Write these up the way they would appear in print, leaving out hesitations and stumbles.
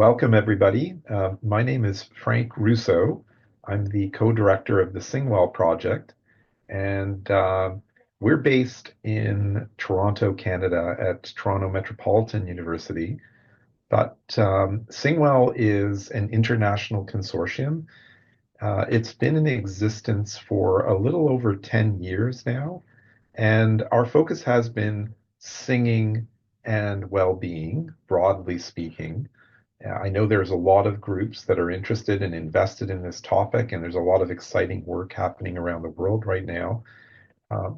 Welcome, everybody. My name is Frank Russo. I'm the co-director of the SingWell project, and we're based in Toronto, Canada, at Toronto Metropolitan University. But SingWell is an international consortium. It's been in existence for a little over 10 years now, and our focus has been singing and well-being, broadly speaking. I know there's a lot of groups that are interested and invested in this topic, and there's a lot of exciting work happening around the world right now.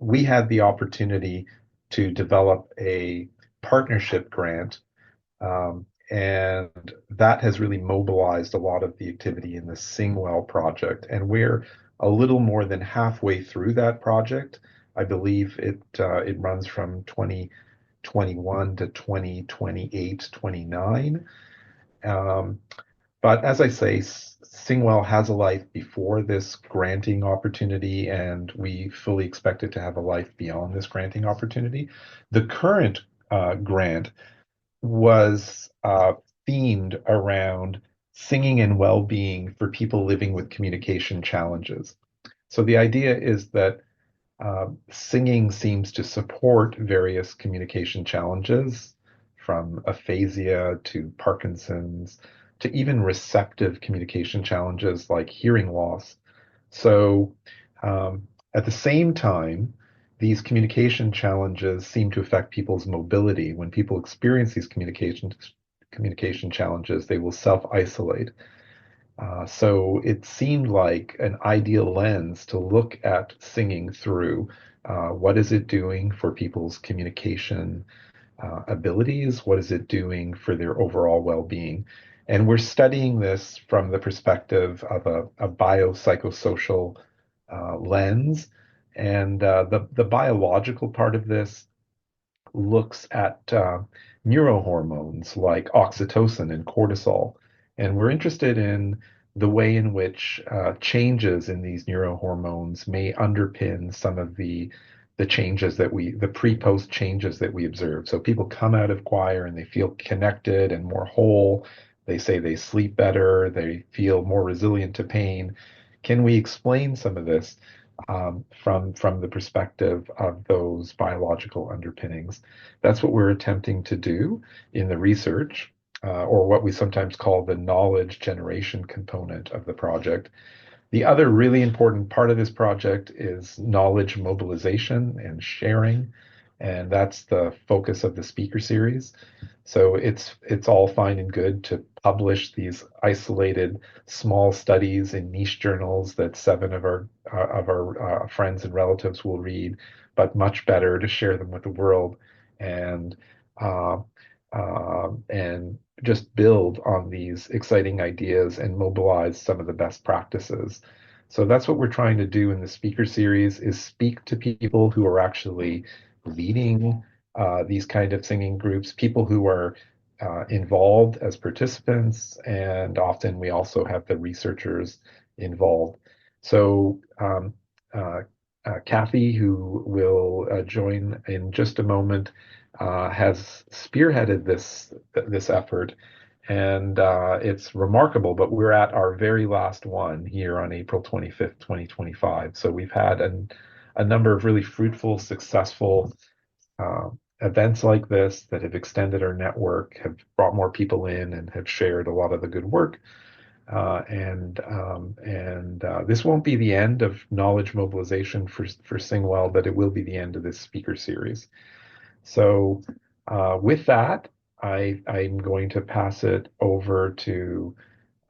We had the opportunity to develop a partnership grant, and that has really mobilized a lot of the activity in the SingWell project. And we're a little more than halfway through that project. I believe it runs from 2021 to 2028, 29. Um, but as I say, SingWell has a life before this granting opportunity, and we fully expect it to have a life beyond this granting opportunity. The current grant was themed around singing and well-being for people living with communication challenges. So the idea is that singing seems to support various communication challenges, from aphasia to Parkinson's to even receptive communication challenges like hearing loss. So, at the same time, these communication challenges seem to affect people's mobility. When people experience these communication challenges, they will self-isolate. So it seemed like an ideal lens to look at singing through. What is it doing for people's communication abilities? What is it doing for their overall well-being? And we're studying this from the perspective of a biopsychosocial lens. And the biological part of this looks at neurohormones like oxytocin and cortisol. And we're interested in the way in which changes in these neurohormones may underpin some of the changes the pre-post changes that we observe. So people come out of choir and they feel connected and more whole. They say they sleep better, they feel more resilient to pain. Can we explain some of this from the perspective of those biological underpinnings? That's what we're attempting to do in the research, or what we sometimes call the knowledge generation component of the project. The other really important part of this project is knowledge mobilization and sharing, and that's the focus of the speaker series. So it's all fine and good to publish these isolated small studies in niche journals that seven of our friends and relatives will read, but much better to share them with the world and uh, and just build on these exciting ideas and mobilize some of the best practices. So that's what we're trying to do in the speaker series is speak to people who are actually leading these kind of singing groups, people who are involved as participants, and often we also have the researchers involved. So Kathy, who will join in just a moment, has spearheaded this effort, and it's remarkable. But we're at our very last one here on April 25th, 2025. So we've had a number of really fruitful, successful uh, events like this that have extended our network, have brought more people in, and have shared a lot of the good work. And this won't be the end of knowledge mobilization for SingWell, but it will be the end of this speaker series. So with that, I'm going to pass it over to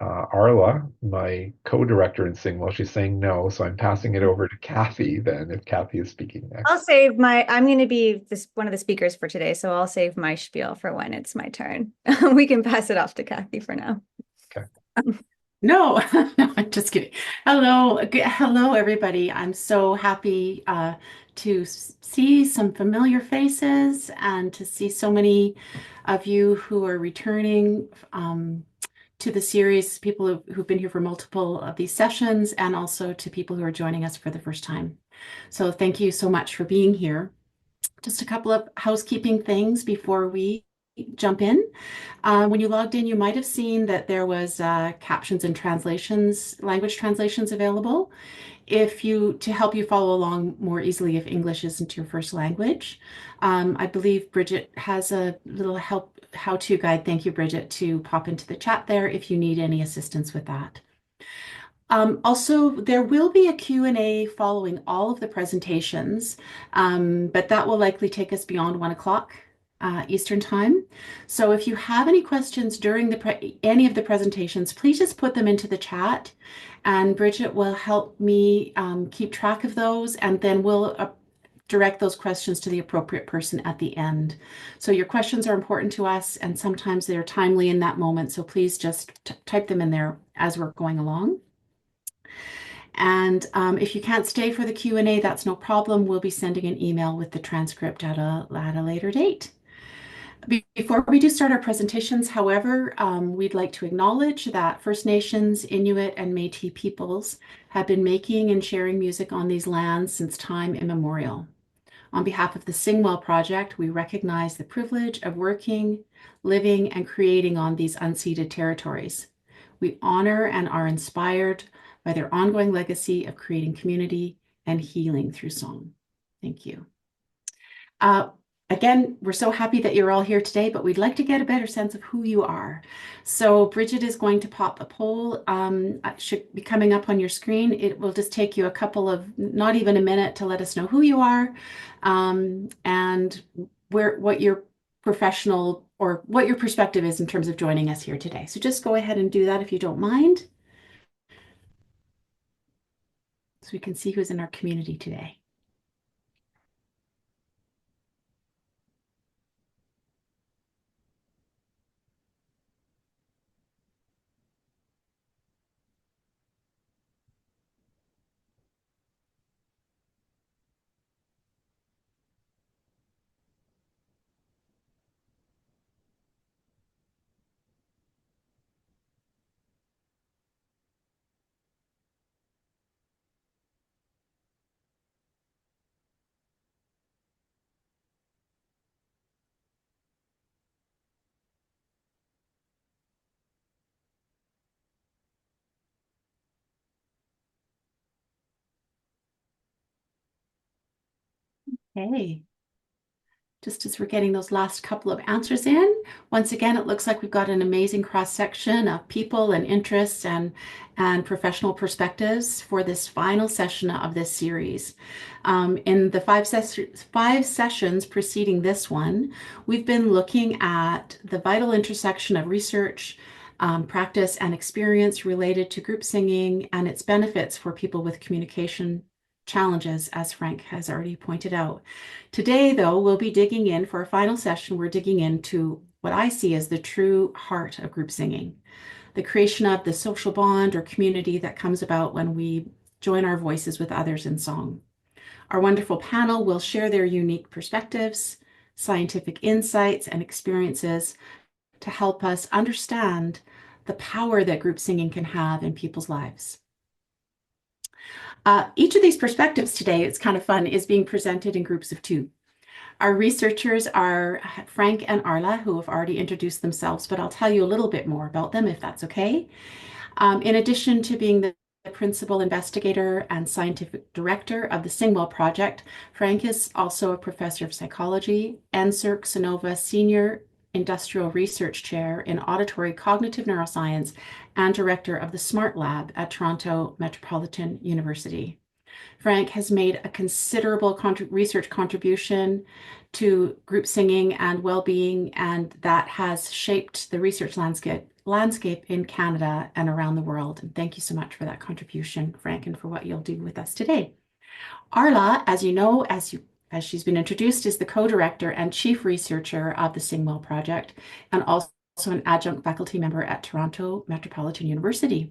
Arla, my co-director in SingWell. She's saying no, so I'm passing it over to Kathy then, if Kathy is speaking I'll next. save I'm going to be one of the speakers for today, so I'll save my spiel for when it's my turn. We can pass it off to Kathy for now. Okay. No, no, I'm just kidding. Hello, hello, everybody. I'm so happy to see some familiar faces and to see so many of you who are returning to the series, people who've been here for multiple of these sessions, and also to people who are joining us for the first time. So thank you so much for being here. Just a couple of housekeeping things before we jump in. When you logged in, you might have seen that there was captions and translations, language translations available. To help you follow along more easily if English isn't your first language. I believe Bridget has a little how-to guide. Thank you, Bridget, to pop into the chat there if you need any assistance with that. Also, there will be a Q&A following all of the presentations, but that will likely take us beyond 1 o'clock Eastern time. So if you have any questions during any of the presentations, please just put them into the chat, and Bridget will help me keep track of those, and then we'll direct those questions to the appropriate person at the end. So your questions are important to us, and sometimes they're timely in that moment, so please just type them in there as we're going along. And if you can't stay for the Q&A, that's no problem. We'll be sending an email with the transcript at a later date. Before we do start our presentations, however, we'd like to acknowledge that First Nations, Inuit, and Métis peoples have been making and sharing music on these lands since time immemorial. On behalf of the SingWell project, we recognize the privilege of working, living, and creating on these unceded territories. We honor and are inspired by their ongoing legacy of creating community and healing through song. Thank you. Again, we're so happy that you're all here today, but we'd like to get a better sense of who you are. So Bridget is going to pop a poll. It should be coming up on your screen. It will just take you not even a minute to let us know who you are, and what your professional or what your perspective is in terms of joining us here today. So just go ahead and do that if you don't mind, so we can see who's in our community today. Hey. Just as we're getting those last couple of answers in, once again, it looks like we've got an amazing cross-section of people and interests and professional perspectives for this final session of this series. In the five sessions preceding this one, we've been looking at the vital intersection of research, practice, and experience related to group singing and its benefits for people with communication challenges, as Frank has already pointed out. Today, though, we'll be digging in for our final session. We're digging into what I see as the true heart of group singing, the creation of the social bond or community that comes about when we join our voices with others in song. Our wonderful panel will share their unique perspectives, scientific insights, and experiences to help us understand the power that group singing can have in people's lives. Each of these perspectives today, it's kind of fun, is being presented in groups of 2. Our researchers are Frank and Arla, who have already introduced themselves, but I'll tell you a little bit more about them if that's okay. In addition to being the principal investigator and scientific director of the SingWell project, Frank is also a professor of psychology and Sonova Senior Industrial Research Chair in Auditory Cognitive Neuroscience and director of the SMART Lab at Toronto Metropolitan University. Frank has made a considerable research contribution to group singing and well-being, and that has shaped the research landscape in Canada and around the world. And thank you so much for that contribution, Frank, and for what you'll do with us today. Arla, as you know, as she's been introduced, is the co-director and chief researcher of the SingWell project, and also an adjunct faculty member at Toronto Metropolitan University.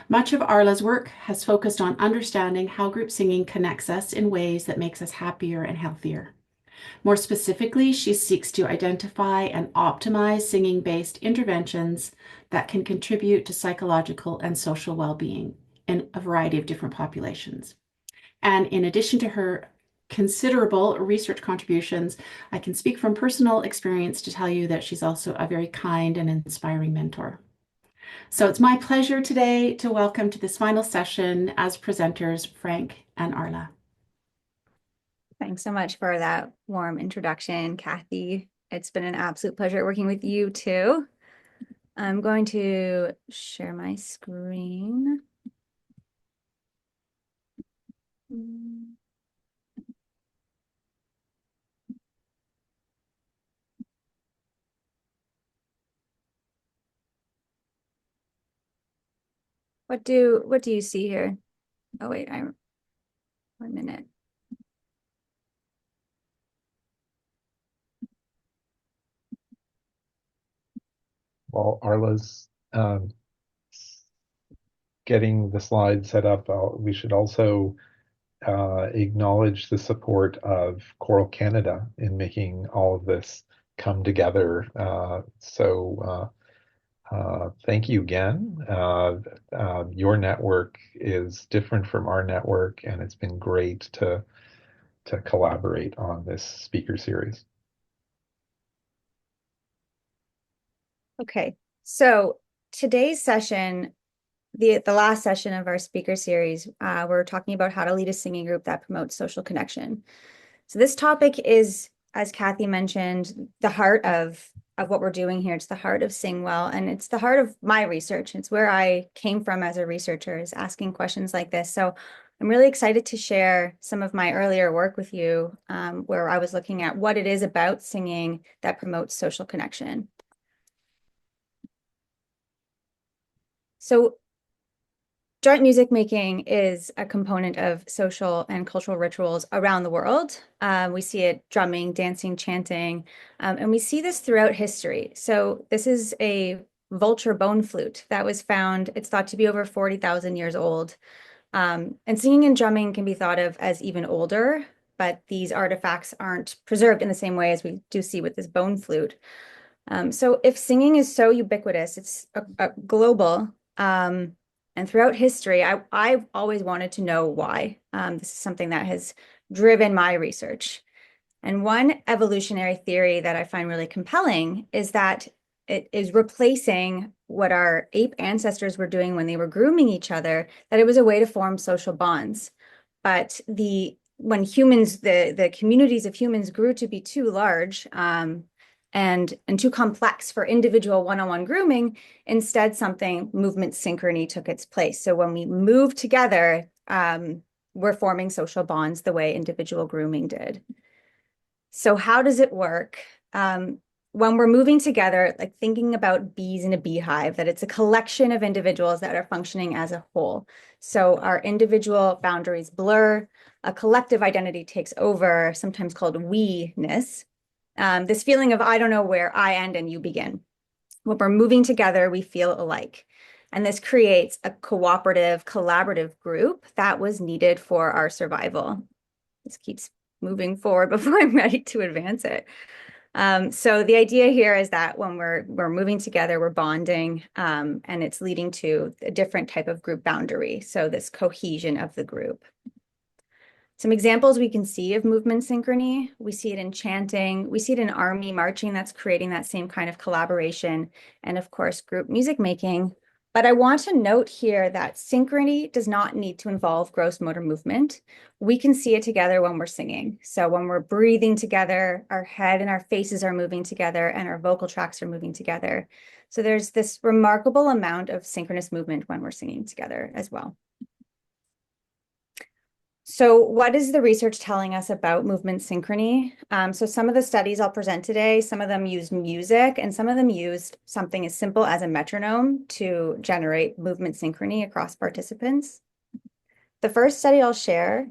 Much of Arla's work has focused on understanding how group singing connects us in ways that makes us happier and healthier. More specifically, she seeks to identify and optimize singing-based interventions that can contribute to psychological and social well-being in a variety of different populations. And in addition to her considerable research contributions, I can speak from personal experience to tell you that she's also a very kind and inspiring mentor. So it's my pleasure today to welcome to this final session as presenters, Frank and Arla. Thanks so much for that warm introduction, Kathy. It's been an absolute pleasure working with you too. I'm going to share my screen. What do you see here? Oh wait, 1 minute. While Arla's getting the slide set up, we should also acknowledge the support of Choral Canada in making all of this come together. Thank you again. Your network is different from our network, and it's been great to collaborate on this speaker series. Okay, so today's session, the last session of our speaker series, we're talking about how to lead a singing group that promotes social connection. So this topic is, as Kathy mentioned, the heart of what we're doing here. It's the heart of SingWell, and it's the heart of my research. It's where I came from as a researcher, is asking questions like this. So I'm really excited to share some of my earlier work with you, where I was looking at what it is about singing that promotes social connection. So joint music making is a component of social and cultural rituals around the world. We see it drumming, dancing, chanting, and we see this throughout history. So this is a vulture bone flute that was found, it's thought to be over 40,000 years old. And singing and drumming can be thought of as even older, but these artifacts aren't preserved in the same way as we do see with this bone flute. So if singing is so ubiquitous, it's a global, and throughout history, I've always wanted to know why. This is something that has driven my research. And one evolutionary theory that I find really compelling is that it is replacing what our ape ancestors were doing when they were grooming each other, that it was a way to form social bonds. But when humans, the communities of humans grew to be too large, and too complex for individual one-on-one grooming, instead movement synchrony took its place. So when we move together, we're forming social bonds the way individual grooming did. So how does it work? When we're moving together, like thinking about bees in a beehive, that it's a collection of individuals that are functioning as a whole. So our individual boundaries blur, a collective identity takes over, sometimes called we-ness. This feeling of I don't know where I end and you begin. When we're moving together, we feel alike. And this creates a cooperative, collaborative group that was needed for our survival. This keeps moving forward before I'm ready to advance it. So the idea here is that when we're moving together, we're bonding, and it's leading to a different type of group boundary. So this cohesion of the group. Some examples we can see of movement synchrony. We see it in chanting. We see it in army marching that's creating that same kind of collaboration. And of course, group music making. But I want to note here that synchrony does not need to involve gross motor movement. We can see it together when we're singing. So when we're breathing together, our head and our faces are moving together and our vocal tracts are moving together. So there's this remarkable amount of synchronous movement when we're singing together as well. So what is the research telling us about movement synchrony? So some of the studies I'll present today, some of them used music and some of them used something as simple as a metronome to generate movement synchrony across participants. The first study I'll share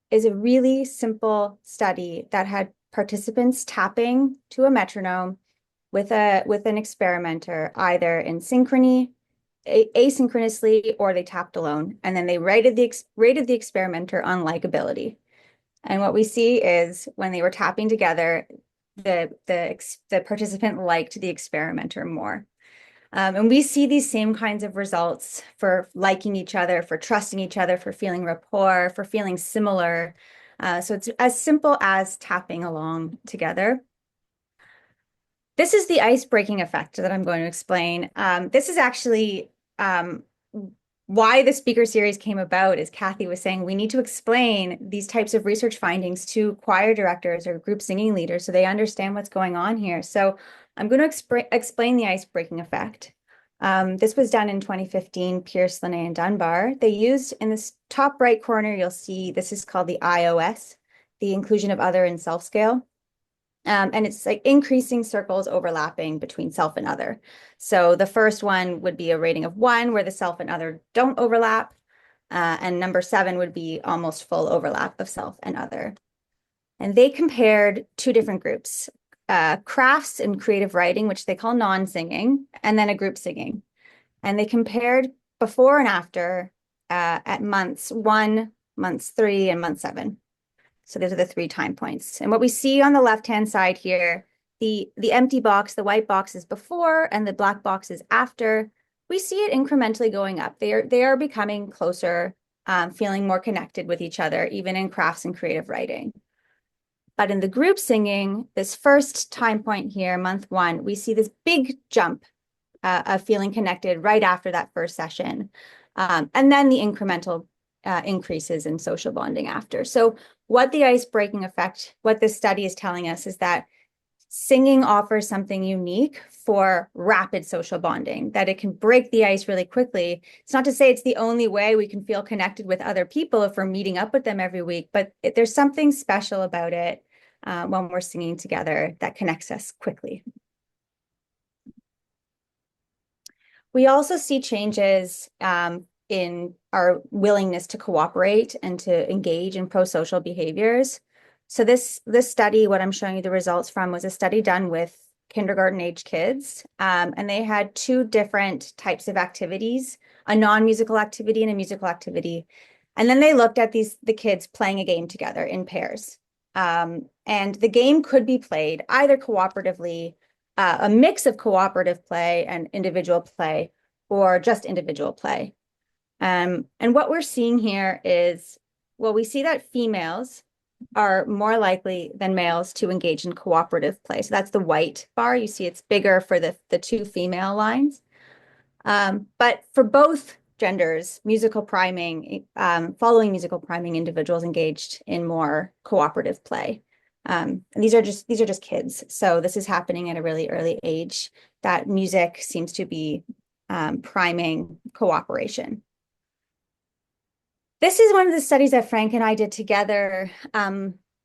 is a really simple study that had participants tapping to a metronome with an experimenter, either in synchrony, asynchronously, or they tapped alone. And then they rated the experimenter on likability. And what we see is when they were tapping together, the participant liked the experimenter more. And we see these same kinds of results for liking each other, for trusting each other, for feeling rapport, for feeling similar. So it's as simple as tapping along together. This is the ice-breaking effect that I'm going to explain. This is actually why the speaker series came about. Is Kathy was saying we need to explain these types of research findings to choir directors or group singing leaders so they understand what's going on here. So I'm going to explain the ice-breaking effect. This was done in 2015, Pierce, Linné, and Dunbar. They used, in this top right corner, you'll see this is called the IOS, the inclusion of other and self scale. And it's like increasing circles overlapping between self and other. So the first one would be a rating of 1, where the self and other don't overlap. And number 7 would be almost full overlap of self and other. And they compared 2 different groups, crafts and creative writing, which they call non-singing, and then a group singing. And they compared before and after at months 1, months 3, and month 7. So those are the 3 time points. And what we see on the left-hand side here, the empty box, the white box is before and the black box is after. We see it incrementally going up. They are becoming closer, feeling more connected with each other, even in crafts and creative writing. But in the group singing, this first time point here, month 1, we see this big jump of feeling connected right after that first session. And then the incremental increases in social bonding after. So what the ice-breaking effect, what this study is telling us is that singing offers something unique for rapid social bonding, that it can break the ice really quickly. It's not to say it's the only way we can feel connected with other people if we're meeting up with them every week, but there's something special about it when we're singing together that connects us quickly. We also see changes in our willingness to cooperate and to engage in pro-social behaviors. So this study, what I'm showing you the results from, was a study done with kindergarten age kids. And they had 2 different types of activities, a non-musical activity and a musical activity. And then they looked at the kids playing a game together in pairs. And the game could be played either cooperatively, a mix of cooperative play and individual play, or just individual play. And what we're seeing here is, well, we see that females are more likely than males to engage in cooperative play. So that's the white bar. You see it's bigger for the 2 female lines. But for both genders, musical priming, following musical priming, individuals engaged in more cooperative play. And these are just kids. So this is happening at a really early age, that music seems to be priming cooperation. This is one of the studies that Frank and I did together.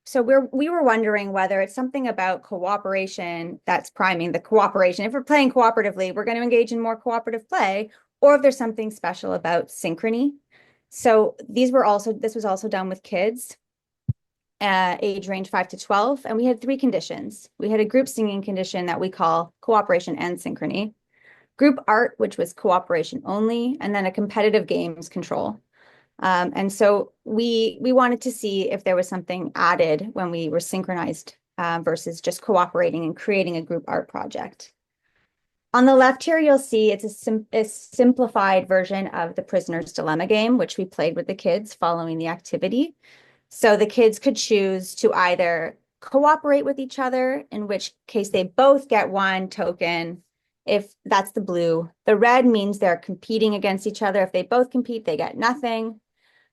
So we were wondering whether it's something about cooperation that's priming the cooperation. If we're playing cooperatively, we're going to engage in more cooperative play, or if there's something special about synchrony. So this was also done with kids, age range 5 to 12, and we had 3 conditions. We had a group singing condition that we call cooperation and synchrony, group art, which was cooperation only, and then a competitive games control. And so we wanted to see if there was something added when we were synchronized versus just cooperating and creating a group art project. On the left here, you'll see it's a simplified version of the prisoner's dilemma game, which we played with the kids following the activity. So the kids could choose to either cooperate with each other, in which case they both get 1 token. If that's the blue, the red means they're competing against each other. If they both compete, they get nothing.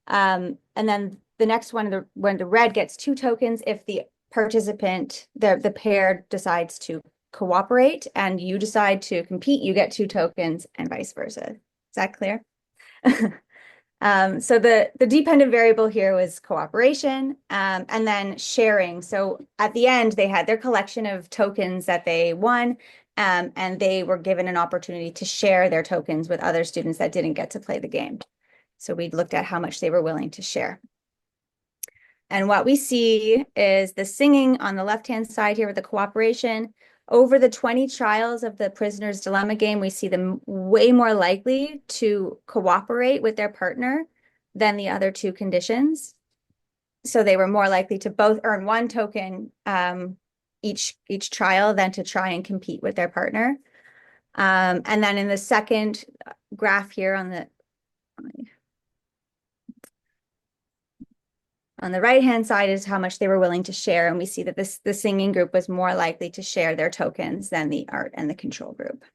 And then the next one, when the red gets 2 tokens, if the participant, the pair decides to cooperate and you decide to compete, you get 2 tokens, and vice versa. Is that clear? So the dependent variable here was cooperation, and then sharing. So at the end, they had their collection of tokens that they won, and they were given an opportunity to share their tokens with other students that didn't get to play the game. So we looked at how much they were willing to share. And what we see is the singing on the left-hand side here with the cooperation. Over the 20 trials of the prisoner's dilemma game, we see them way more likely to cooperate with their partner than the other 2 conditions. So they were more likely to both earn 1 token each trial than to try and compete with their partner. And then in the second graph here on the On the right-hand side is how much they were willing to share. And we see that the singing group was more likely to share their tokens than the art and the control group.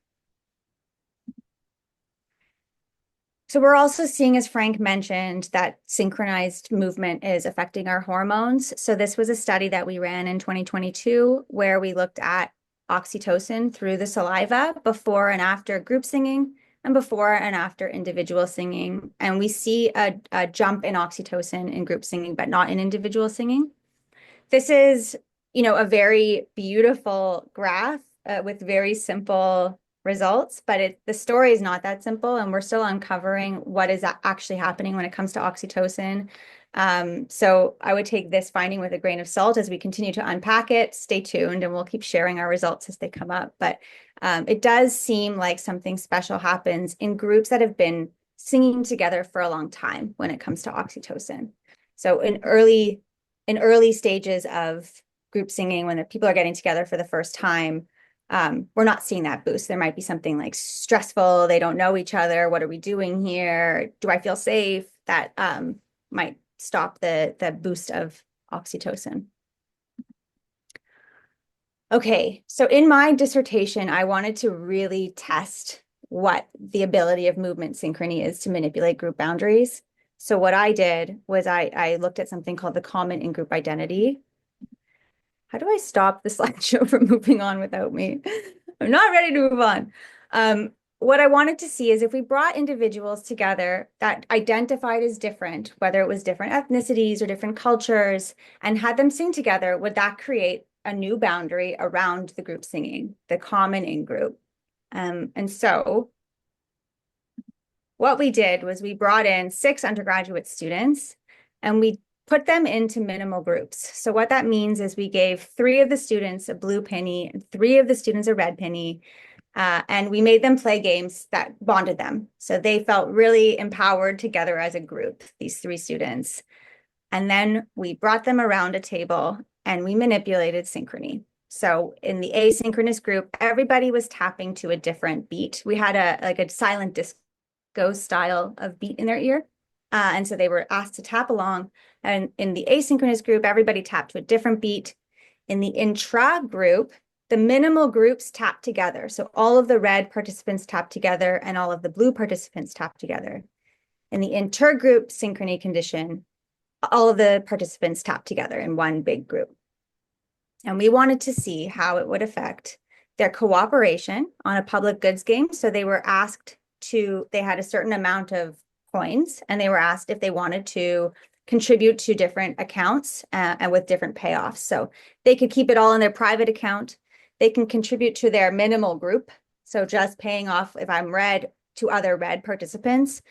So we're also seeing, as Frank mentioned, that synchronized movement is affecting our hormones. So this was a study that we ran in 2022 where we looked at oxytocin through the saliva before and after group singing and before and after individual singing. And we see a jump in oxytocin in group singing, but not in individual singing. This is, a very beautiful graph with very simple results, but the story is not that simple, and we're still uncovering what is actually happening when it comes to oxytocin. So I would take this finding with a grain of salt as we continue to unpack it. Stay tuned, and we'll keep sharing our results as they come up. But it does seem like something special happens in groups that have been singing together for a long time when it comes to oxytocin. So in early stages of group singing, when the people are getting together for the first time, we're not seeing that boost. There might be something like stressful. They don't know each other. What are we doing here? Do I feel safe? That might stop the boost of oxytocin. Okay, so in my dissertation, I wanted to really test what the ability of movement synchrony is to manipulate group boundaries. So what I did was I looked at something called the common in-group identity. How do I stop the slideshow from moving on without me? I'm not ready to move on. What I wanted to see is if we brought individuals together that identified as different, whether it was different ethnicities or different cultures, and had them sing together, would that create a new boundary around the group singing, the common in-group? And so what we did was we brought in 6 undergraduate students and we put them into minimal groups. So what that means is we gave 3 of the students a blue penny and 3 of the students a red penny, and we made them play games that bonded them. So they felt really empowered together as a group, these 3 students. And then we brought them around a table and we manipulated synchrony. So in the asynchronous group, everybody was tapping to a different beat. We had a silent disco style of beat in their ear. And so they were asked to tap along. And in the asynchronous group, everybody tapped to a different beat. In the intra group, the minimal groups tapped together. So all of the red participants tapped together and all of the blue participants tapped together. In the intergroup synchrony condition, all of the participants tapped together in one big group. And we wanted to see how it would affect their cooperation on a public goods game. So they were asked they had a certain amount of coins, and they were asked if they wanted to contribute to different accounts and with different payoffs. So they could keep it all in their private account. They can contribute to their minimal group. So just paying off, if I'm red, to other red participants,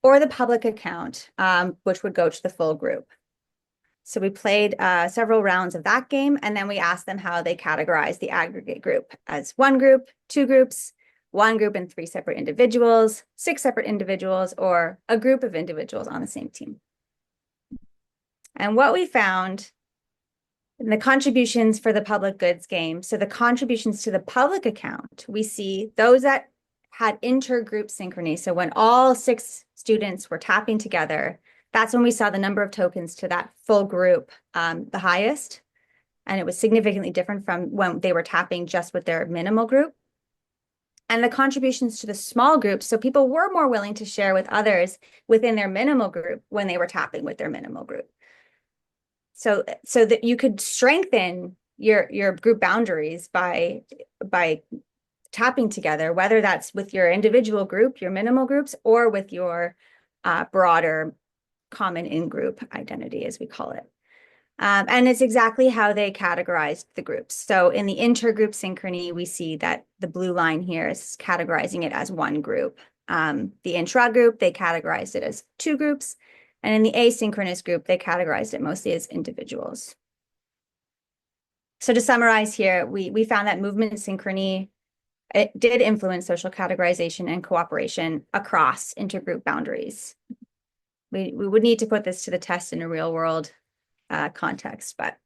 or the public account, which would go to the full group. So we played several rounds of that game, and then we asked them how they categorize the aggregate group as 1 group, 2 groups, 1 group and 3 separate individuals, 6 separate individuals, or a group of individuals on the same team. And what we found in the contributions for the public goods game, so the contributions to the public account, we see those that had intergroup synchrony. So when all 6 students were tapping together, that's when we saw the number of tokens to that full group the highest. And it was significantly different from when they were tapping just with their minimal group. And the contributions to the small groups, so people were more willing to share with others within their minimal group when they were tapping with their minimal group. So that you could strengthen your group boundaries by tapping together, whether that's with your individual group, your minimal groups, or with your broader common in-group identity, as we call it. And it's exactly how they categorized the groups. So in the intergroup synchrony, we see that the blue line here is categorizing it as 1 group. The intra-group, they categorized it as 2 groups. And in the asynchronous group, they categorized it mostly as individuals. So to summarize here, we found that movement synchrony, it did influence social categorization and cooperation across intergroup boundaries. We would need to put this to the test in a real world context, but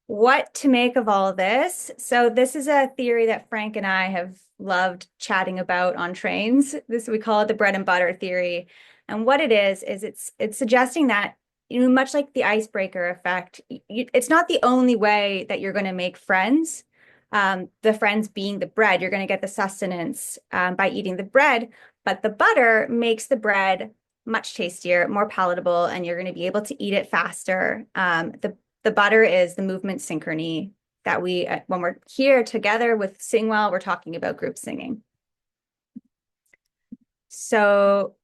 what to make of all of this? So this is a theory that Frank and I have loved chatting about on trains. We call it the bread and butter theory. And what it is it's suggesting that much like the icebreaker effect, it's not the only way that you're going to make friends. The friends being the bread, you're going to get the sustenance by eating the bread, but the butter makes the bread much tastier, more palatable, and you're going to be able to eat it faster. The butter is the movement synchrony that we, when we're here together with SingWell, we're talking about group singing. So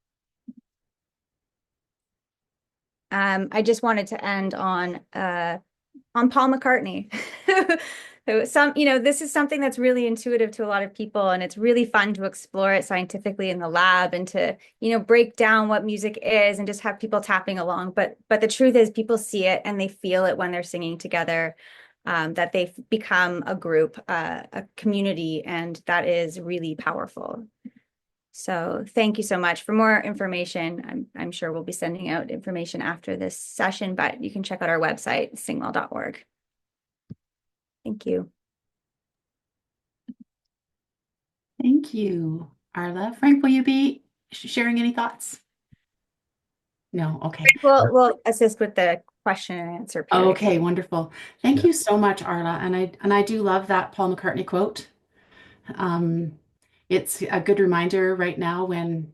I just wanted to end on Paul McCartney. So this is something that's really intuitive to a lot of people, and it's really fun to explore it scientifically in the lab and to, break down what music is and just have people tapping along. But the truth is people see it and they feel it when they're singing together, that they've become a group, a community, and that is really powerful. So thank you so much. For more information, I'm sure we'll be sending out information after this session, but you can check out our website, singwell.org. Thank you. Thank you, Arla. Frank, will you be sharing any thoughts? No, okay. We'll assist with the question and answer period. Okay, wonderful. Thank you so much, Arla. And I do love that Paul McCartney quote. It's a good reminder right now when,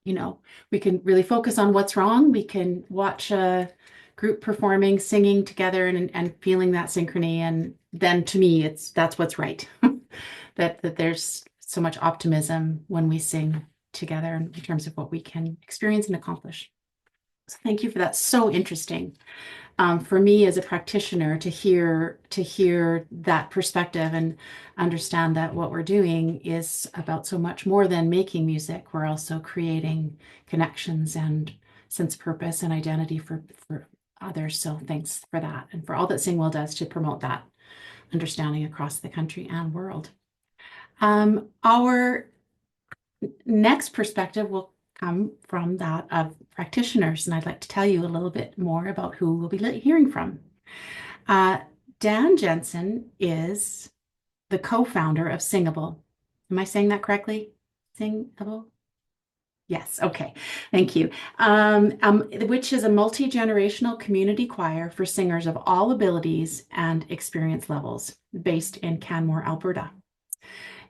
we can really focus on what's wrong. We can watch a group performing, singing together and feeling that synchrony. And then to me, that's what's right. that there's so much optimism when we sing together in terms of what we can experience and accomplish. So thank you for that. So interesting. For me as a practitioner to hear that perspective and understand that what we're doing is about so much more than making music. We're also creating connections and sense of purpose and identity for others. So thanks for that and for all that SingWell does to promote that understanding across the country and world. Our next perspective will come from that of practitioners, and I'd like to tell you a little bit more about who we'll be hearing from. Dan Jensen is the co-founder of Singable. Am I saying that correctly? Singable? Yes, okay, thank you. Which is a multi-generational community choir for singers of all abilities and experience levels, based in Canmore, Alberta.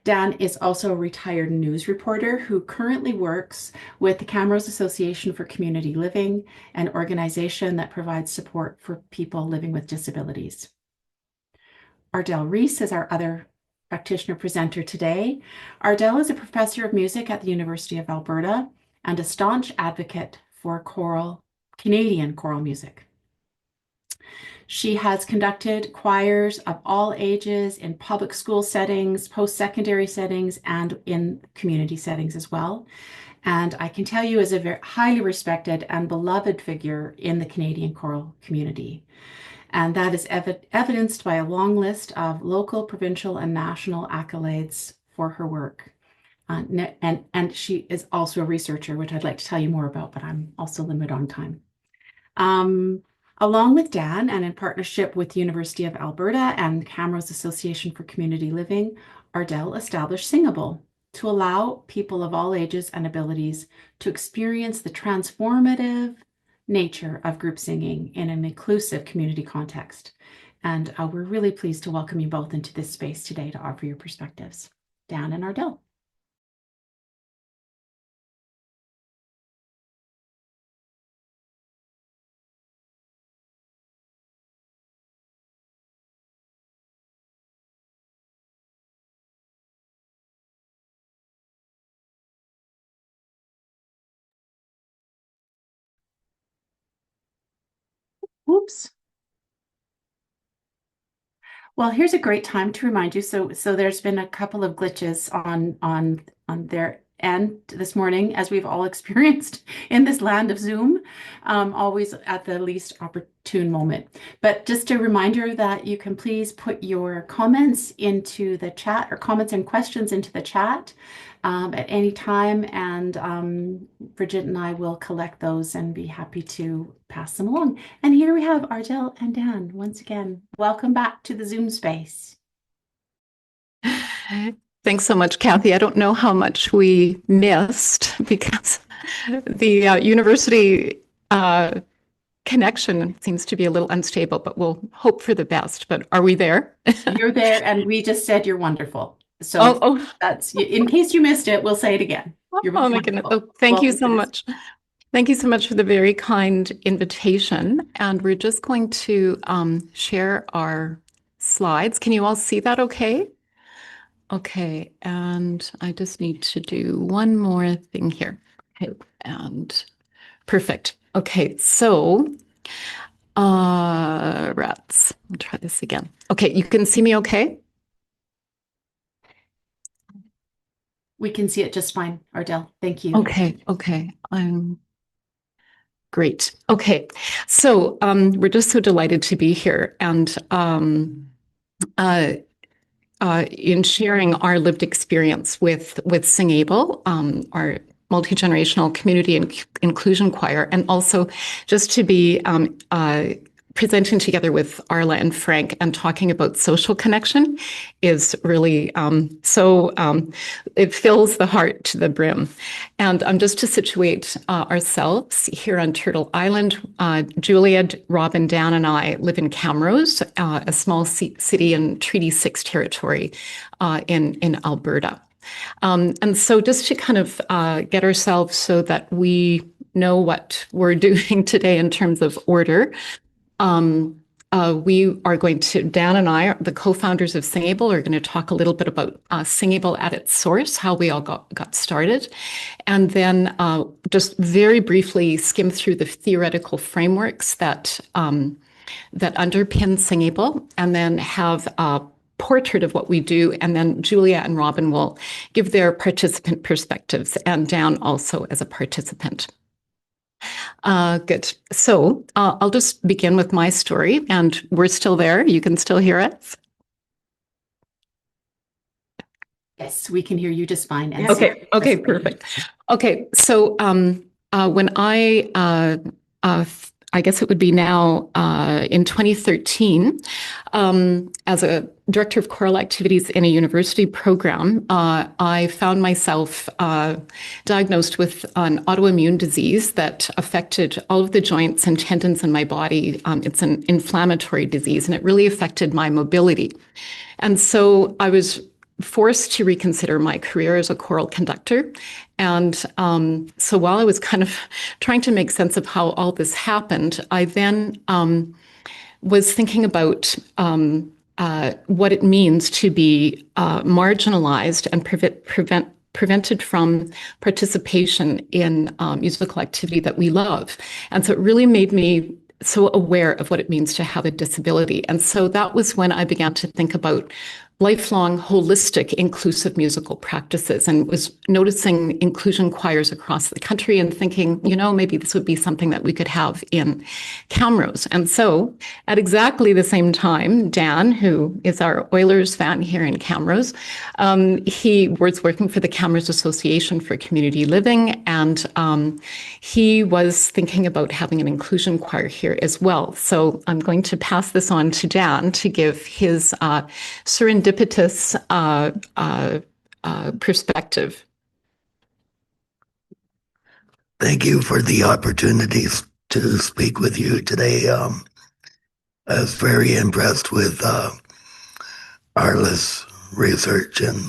Dan is also a retired news reporter who currently works with the Camrose Association for Community Living, an organization that provides support for people living with disabilities. Ardell Reese is our other practitioner presenter today. Ardell is a professor of music at the University of Alberta and a staunch advocate for Canadian choral music. She has conducted choirs of all ages in public school settings, post-secondary settings, and in community settings as well. And I can tell you as a very highly respected and beloved figure in the Canadian choral community. And that is evidenced by a long list of local, provincial, and national accolades for her work. And she is also a researcher, which I'd like to tell you more about, but I'm also limited on time. Along with Dan, and in partnership with the University of Alberta and Camrose Association for Community Living, Ardell established Singable to allow people of all ages and abilities to experience the transformative nature of group singing in an inclusive community context. And we're really pleased to welcome you both into this space today to offer your perspectives. Dan and Ardell. Oops. Well, here's a great time to remind you. So there's been a couple of glitches on their end this morning, as we've all experienced in this land of Zoom, always at the least opportune moment. But just a reminder that you can please put your comments into the chat, or comments and questions into the chat at any time, and Bridget and I will collect those and be happy to pass them along. And here we have Ardell and Dan once again. Welcome back to the Zoom space. Thanks so much, Kathy. I don't know how much we missed because the university connection seems to be a little unstable, but we'll hope for the best. But are we there? You're there, and we just said you're wonderful. So Oh, that's, in case you missed it, we'll say it again. You're oh both my goodness. wonderful. Oh, thank you Welcome so to this. much. Thank you so much for the very kind invitation. And we're just going to share our slides. Can you all see that okay? Okay, and I just need to do one more thing here. Okay, and perfect. Okay, so rats. I'll try this again. Okay, you can see me okay? We can see it just fine, Ardell. Thank you. Okay. I'm great. Okay, so we're just so delighted to be here, and in sharing our lived experience with SingAble, our multi-generational community and inclusion choir, and also just to be presenting together with Arla and Frank and talking about social connection is really it fills the heart to the brim. And just to situate ourselves here on Turtle Island, Julia, Robin, Dan, and I live in Camrose, a small city in Treaty 6 territory in Alberta. And so just to kind of get ourselves so that we know what we're doing today in terms of order, we are going to, Dan and I, the co-founders of SingAble, are going to talk a little bit about SingAble at its source, how we all got started, and then just very briefly skim through the theoretical frameworks that underpin SingAble, and then have a portrait of what we do, and then Julia and Robin will give their participant perspectives, and Dan also as a participant. Good. So I'll just begin with my story, and we're still there. You can still hear us. Yes, we can hear you just fine. And Okay, perfect. Okay, so when I guess it would be now in 2013, as a director of choral activities in a university program, I found myself diagnosed with an autoimmune disease that affected all of the joints and tendons in my body. It's an inflammatory disease, and it really affected my mobility. And so I was forced to reconsider my career as a choral conductor. And so while I was kind of trying to make sense of how all this happened, I then was thinking about what it means to be marginalized and prevented from participation in musical activity that we love. And so it really made me so aware of what it means to have a disability. And so that was when I began to think about lifelong, holistic, inclusive musical practices, and was noticing inclusion choirs across the country and thinking, maybe this would be something that we could have in Camrose. And so at exactly the same time, Dan, who is our Oilers fan here in Camrose, he was working for the Camrose Association for Community Living, and he was thinking about having an inclusion choir here as well. So I'm going to pass this on to Dan to give his serendipitous perspective. Thank you for the opportunities to speak with you today. I was very impressed with Arla's research, and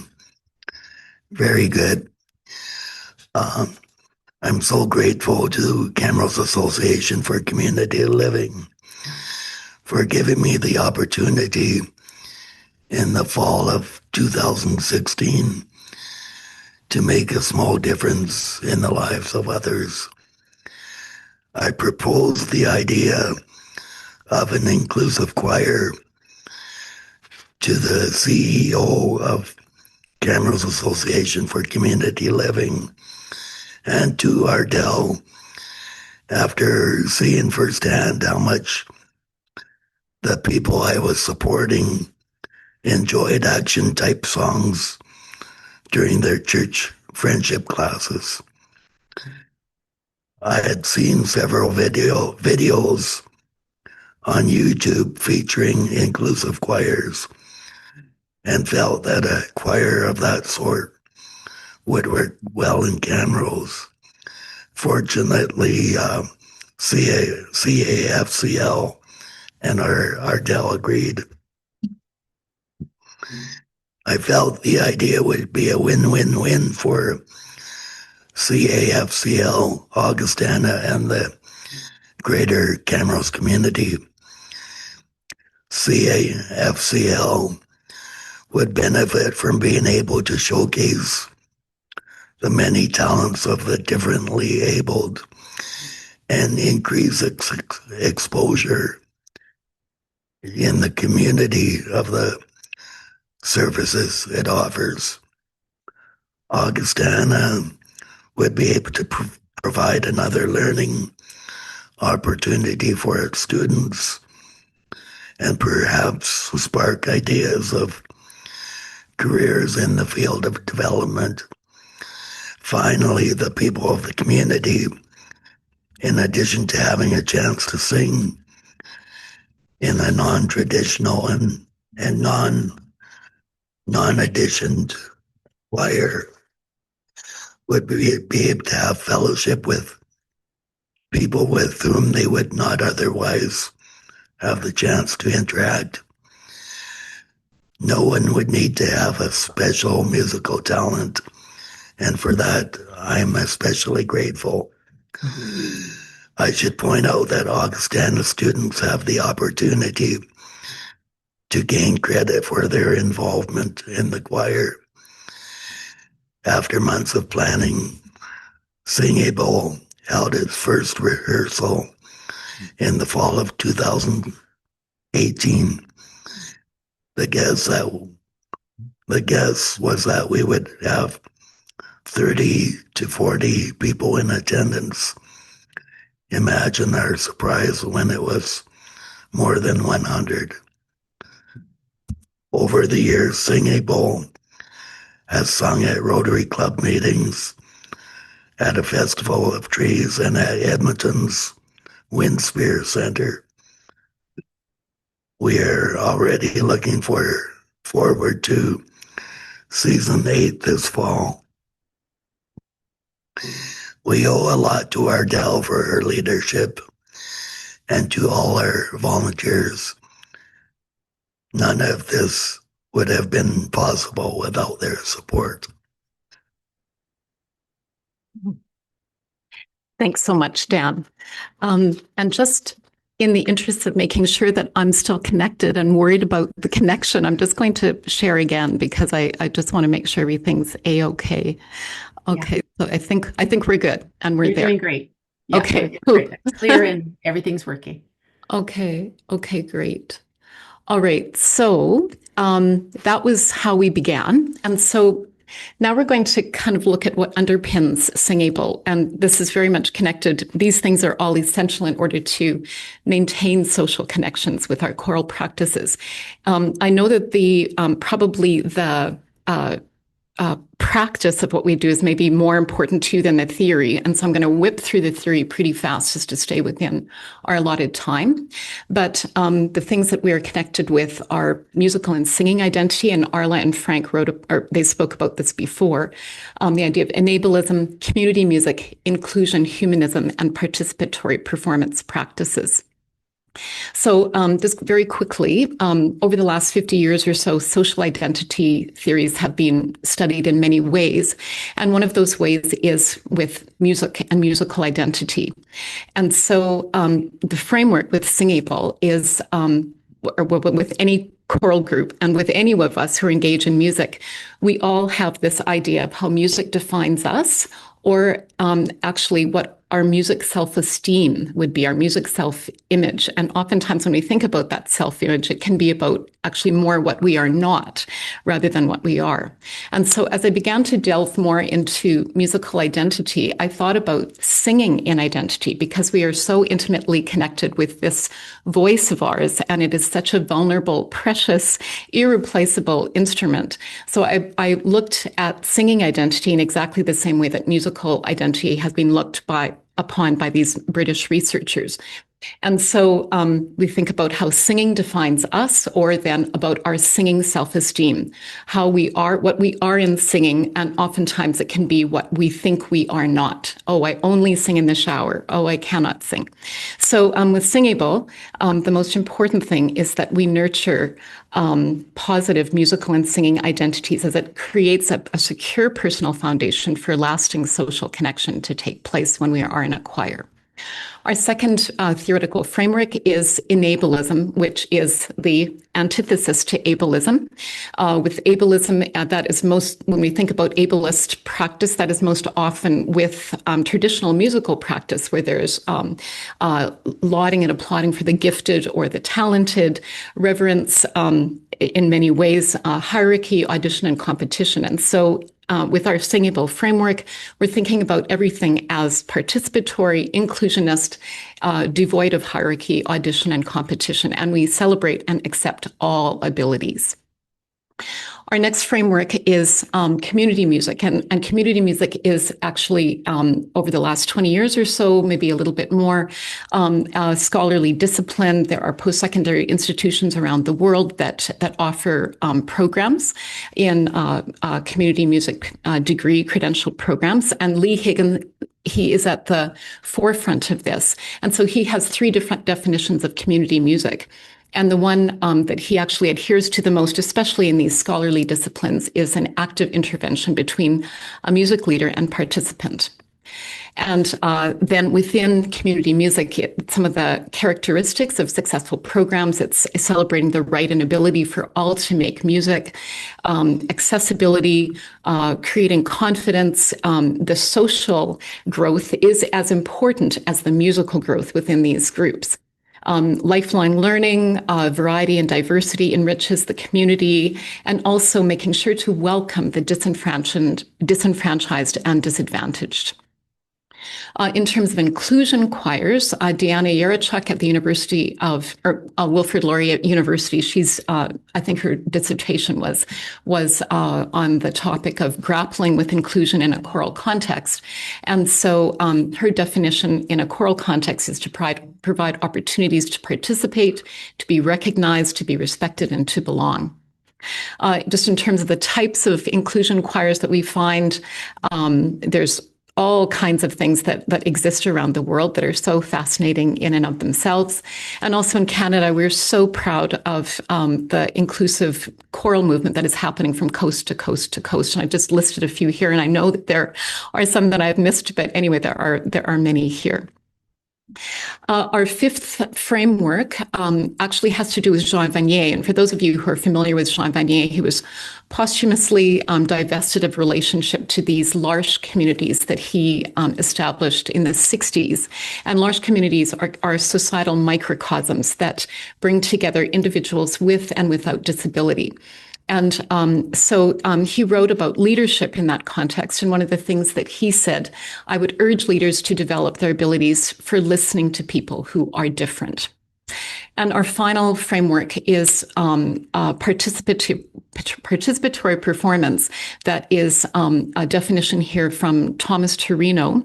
very good. I'm so grateful to Camrose Association for Community Living for giving me the opportunity in the fall of 2016 to make a small difference in the lives of others. I proposed the idea of an inclusive choir to the CEO of Camrose Association for Community Living and to Ardell after seeing firsthand how much the people I was supporting enjoyed action-type songs during their church friendship classes. I had seen several videos on YouTube featuring inclusive choirs and felt that a choir of that sort would work well in Camrose. Fortunately, CAFCL and Ardell agreed. I felt the idea would be a win-win-win for CAFCL, Augustana, and the greater Camrose community. CAFCL would benefit from being able to showcase the many talents of the differently abled and increase exposure in the community of the services it offers. Augustana would be able to provide another learning opportunity for its students and perhaps spark ideas of careers in the field of development. Finally, the people of the community, in addition to having a chance to sing in a non-traditional and non-auditioned choir, would be able to have fellowship with people with whom they would not otherwise have the chance to interact. No one would need to have a special musical talent, and for that, I'm especially grateful. I should point out that Augustana students have the opportunity to gain credit for their involvement in the choir. After months of planning, SingAble held its first rehearsal in the fall of 2018. The guess was that we would have 30 to 40 people in attendance. Imagine our surprise when it was more than 100. Over the years, SingAble has sung at Rotary Club meetings, at a Festival of Trees, and at Edmonton's Windspear Center. We are already looking forward to season 8 this fall. We owe a lot to Ardell for her leadership and to all our volunteers. None of this would have been possible without their support. Thanks so much, Dan. And just in the interest of making sure that I'm still connected and worried about the connection, I'm just going to share again because I just want to make sure everything's A-okay. Okay, so I think we're good and we're You're there. doing great. Yeah, Okay, great. It's clear and everything's working. Okay, great. All right, so that was how we began. And so now we're going to kind of look at what underpins SingAble. And this is very much connected. These things are all essential in order to maintain social connections with our choral practices. I know that probably the practice of what we do is maybe more important to you than the theory. And so I'm going to whip through the theory pretty fast just to stay within our allotted time. But the things that we are connected with are musical and singing identity. And Arla and Frank they spoke about this before. The idea of enablism, community music, inclusion, humanism, and participatory performance practices. So just very quickly, over the last 50 years or so, social identity theories have been studied in many ways. And one of those ways is with music and musical identity. And so the framework with SingAble is, with any choral group and with any of us who engage in music, we all have this idea of how music defines us, or actually what our music self-esteem would be, our music self-image. And oftentimes when we think about that self-image, it can be about actually more what we are not rather than what we are. And so as I began to delve more into musical identity, I thought about singing in identity because we are so intimately connected with this voice of ours, and it is such a vulnerable, precious, irreplaceable instrument. So I looked at singing identity in exactly the same way that musical identity has been looked upon by these British researchers. And so we think about how singing defines us, or then about our singing self-esteem, how we are, what we are in singing, and oftentimes it can be what we think we are not. Oh, I only sing in the shower. Oh, I cannot sing. So with Singable, the most important thing is that we nurture positive musical and singing identities, as it creates a secure personal foundation for lasting social connection to take place when we are in a choir. Our second theoretical framework is enablism, which is the antithesis to ableism. With ableism, that is most, when we think about ableist practice, that is most often with traditional musical practice, where there's lauding and applauding for the gifted or the talented, reverence in many ways, hierarchy, audition, and competition. And so with our Singable framework, we're thinking about everything as participatory, inclusionist, devoid of hierarchy, audition, and competition, and we celebrate and accept all abilities. Our next framework is community music, and community music is actually, over the last 20 years or so, maybe a little bit more, a scholarly discipline. There are post-secondary institutions around the world that offer programs in community music degree credential programs, and Lee Higgin, he is at the forefront of this. And so he has three different definitions of community music. And the one that he actually adheres to the most, especially in these scholarly disciplines, is an active intervention between a music leader and participant. And then within community music, some of the characteristics of successful programs, it's celebrating the right and ability for all to make music, accessibility, creating confidence. The social growth is as important as the musical growth within these groups. Lifelong learning, variety and diversity enriches the community, and also making sure to welcome the disenfranchised and disadvantaged. In terms of inclusion choirs, Deanna Yarachuk at the University of, Wilfrid Laurier University, she's, I think her dissertation was on the topic of grappling with inclusion in a choral context. And so her definition in a choral context is to provide opportunities to participate, to be recognized, to be respected, and to belong. Just in terms of the types of inclusion choirs that we find, there's all kinds of things that exist around the world that are so fascinating in and of themselves. And also in Canada, we're so proud of the inclusive choral movement that is happening from coast to coast to coast. And I've just listed a few here, and I know that there are some that I've missed, but anyway, there are many here. Our fifth framework actually has to do with Jean Vanier. And for those of you who are familiar with Jean Vanier, he was posthumously divested of relationship to these L'Arche communities that he established in the 60s. And L'Arche communities are societal microcosms that bring together individuals with and without disability. And so he wrote about leadership in that context. And one of the things that he said, I would urge leaders to develop their abilities for listening to people who are different. And our final framework is participatory performance. That is a definition here from Thomas Torino,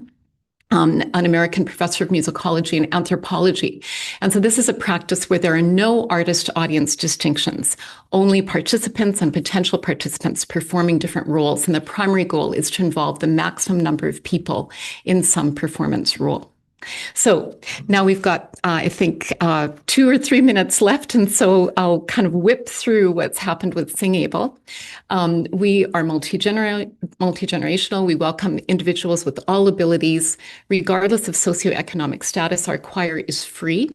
an American professor of musicology and anthropology. And so this is a practice where there are no artist-audience distinctions, only participants and potential participants performing different roles. And the primary goal is to involve the maximum number of people in some performance role. So now we've got, I think, 2 or 3 minutes left, and so I'll kind of whip through what's happened with Singable. We are multi-generational. We welcome individuals with all abilities, regardless of socioeconomic status. Our choir is free.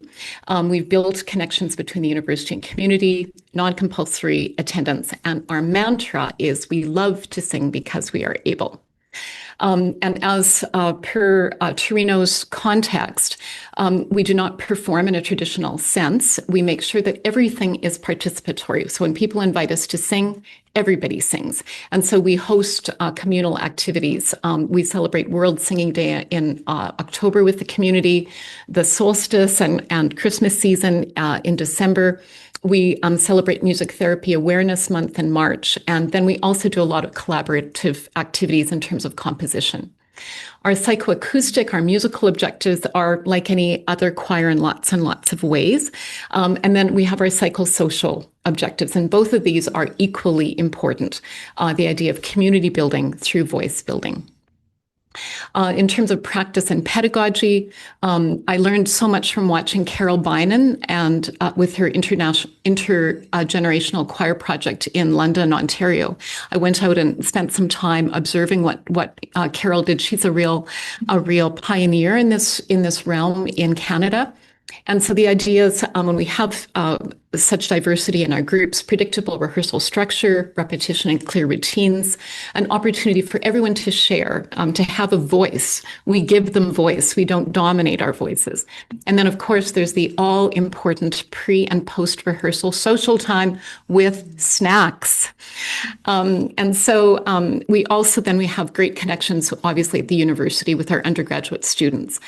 We've built connections between the university and community, non-compulsory attendance, and our mantra is, we love to sing because we are able. And as per Torino's context, we do not perform in a traditional sense. We make sure that everything is participatory. So when people invite us to sing, everybody sings. And so we host communal activities. We celebrate World Singing Day in October with the community, the solstice and Christmas season in December. We celebrate Music Therapy Awareness Month in March, and then we also do a lot of collaborative activities in terms of composition. Our psychoacoustic, our musical objectives are like any other choir in lots and lots of ways. And then we have our psychosocial objectives, and both of these are equally important. The idea of community building through voice building. In terms of practice and pedagogy, I learned so much from watching Carol Bynon and with her intergenerational choir project in London, Ontario. I went out and spent some time observing what Carol did. She's a real pioneer in this realm in Canada. And so the idea is when we have such diversity in our groups, predictable rehearsal structure, repetition and clear routines, an opportunity for everyone to share, to have a voice. We give them voice. We don't dominate our voices. And then, of course, there's the all-important pre- and post-rehearsal social time with snacks. And so we have great connections, obviously, at the university with our undergraduate students,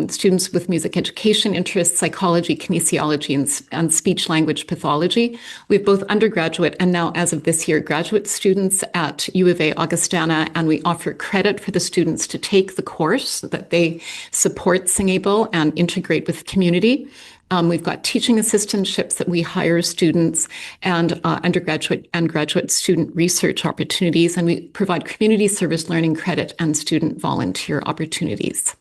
students with music education interests, psychology, kinesiology, and speech language pathology. We have both undergraduate and now, as of this year, graduate students at U of A Augustana, and we offer credit for the students to take the course so that they support SingAble and integrate with community. We've got teaching assistantships that we hire students and undergraduate and graduate student research opportunities, and we provide community service learning credit and student volunteer opportunities.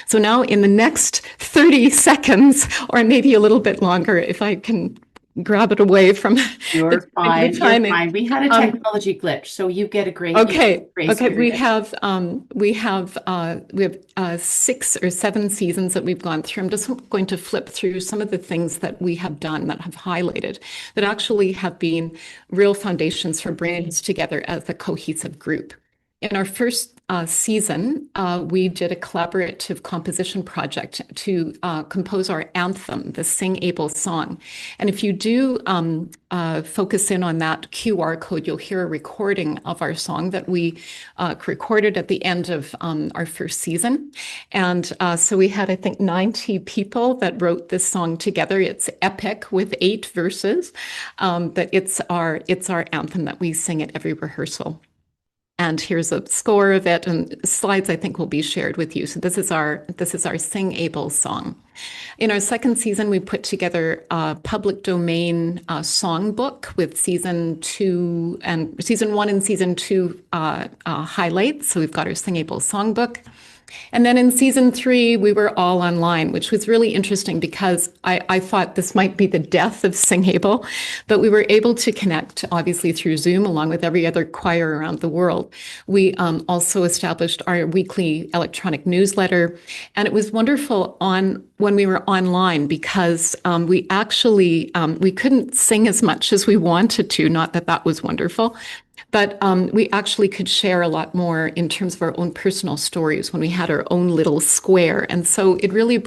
So now in the next 30 seconds, or maybe a little bit longer, if I can grab it away from You're fine. You're fine. We had a technology glitch, so you get a great okay. Grace Okay. period. We have 6 or 7 seasons that we've gone through. I'm just going to flip through some of the things that we have done that have highlighted that actually have been real foundations for bringing us together as a cohesive group. In our first season, we did a collaborative composition project to compose our anthem, the SingAble song. And if you do focus in on that QR code, you'll hear a recording of our song that we recorded at the end of our first season. And so we had, I think, 90 people that wrote this song together. It's epic with 8 verses, but it's our anthem that we sing at every rehearsal. And here's a score of it, and slides I think will be shared with you. So this is our SingAble song. In our second season, we put together a public domain songbook with season 1 and season 2 highlights. So we've got our SingAble songbook. And then in season 3, we were all online, which was really interesting because I thought this might be the death of SingAble, but we were able to connect, obviously, through Zoom, along with every other choir around the world. We also established our weekly electronic newsletter, and it was wonderful when we were online because we actually, we couldn't sing as much as we wanted to, not that that was wonderful. But we actually could share a lot more in terms of our own personal stories when we had our own little square. And so it really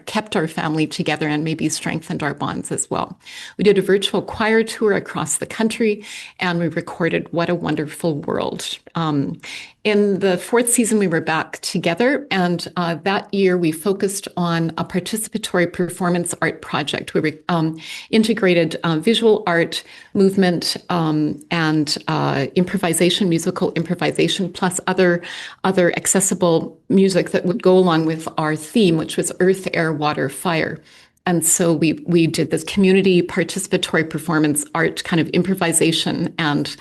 kept our family together and maybe strengthened our bonds as well. We did a virtual choir tour across the country, and we recorded What a Wonderful World. In the 4th season, we were back together, and that year we focused on a participatory performance art project where we integrated visual art, movement, and improvisation, musical improvisation, plus other accessible music that would go along with our theme, which was Earth, Air, Water, Fire. And so we did this community participatory performance art kind of improvisation and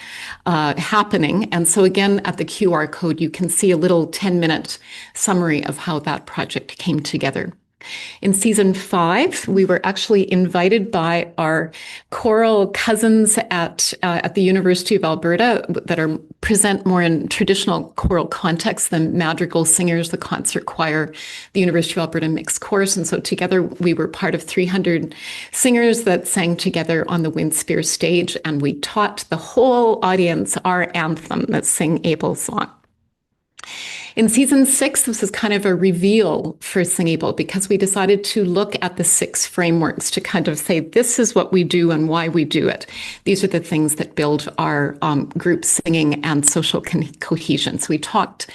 happening. And so again, at the QR code, you can see a little 10-minute summary of how that project came together. In season 5, we were actually invited by our choral cousins at the University of Alberta that present more in traditional choral context, the madrigal singers, the concert choir, the University of Alberta mixed chorus. And so together we were part of 300 singers that sang together on the Windspear stage, and we taught the whole audience our anthem, the SingAble song. In season 6, this is kind of a reveal for SingAble because we decided to look at the 6 frameworks to kind of say, this is what we do and why we do it. These are the things that build our group singing and social cohesion. So we talked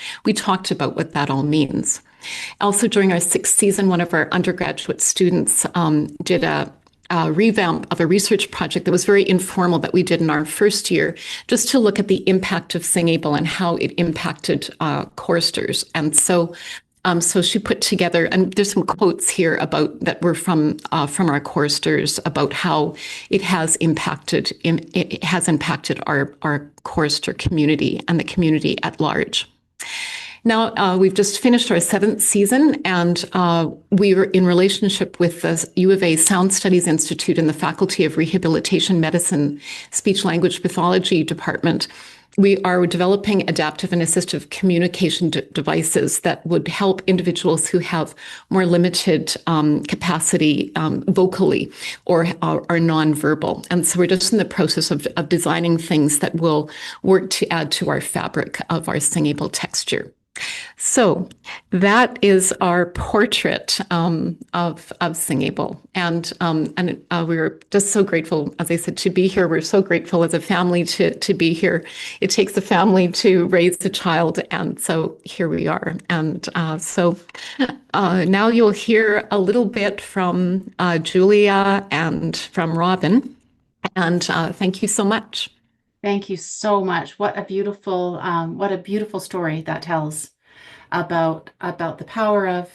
about what that all means. Also, during our 6th season, one of our undergraduate students did a revamp of a research project that was very informal that we did in our first year, just to look at the impact of SingAble and how it impacted choristers. And so she put together, and there's some quotes here about that were from our choristers about how it has impacted our chorister community and the community at large. Now, we've just finished our 7th season, and we are in relationship with the U of A Sound Studies Institute and the Faculty of Rehabilitation Medicine Speech Language Pathology Department. We are developing adaptive and assistive communication devices that would help individuals who have more limited capacity vocally or are nonverbal. And so we're just in the process of designing things that will work to add to our fabric of our SingAble texture. So that is our portrait of SingAble, and we're just so grateful, as I said, to be here. We're so grateful as a family to be here. It takes a family to raise a child, and so here we are. And so now you'll hear a little bit from Julia and from Robin, and thank you so much. Thank you so much. What a beautiful story that tells about the power of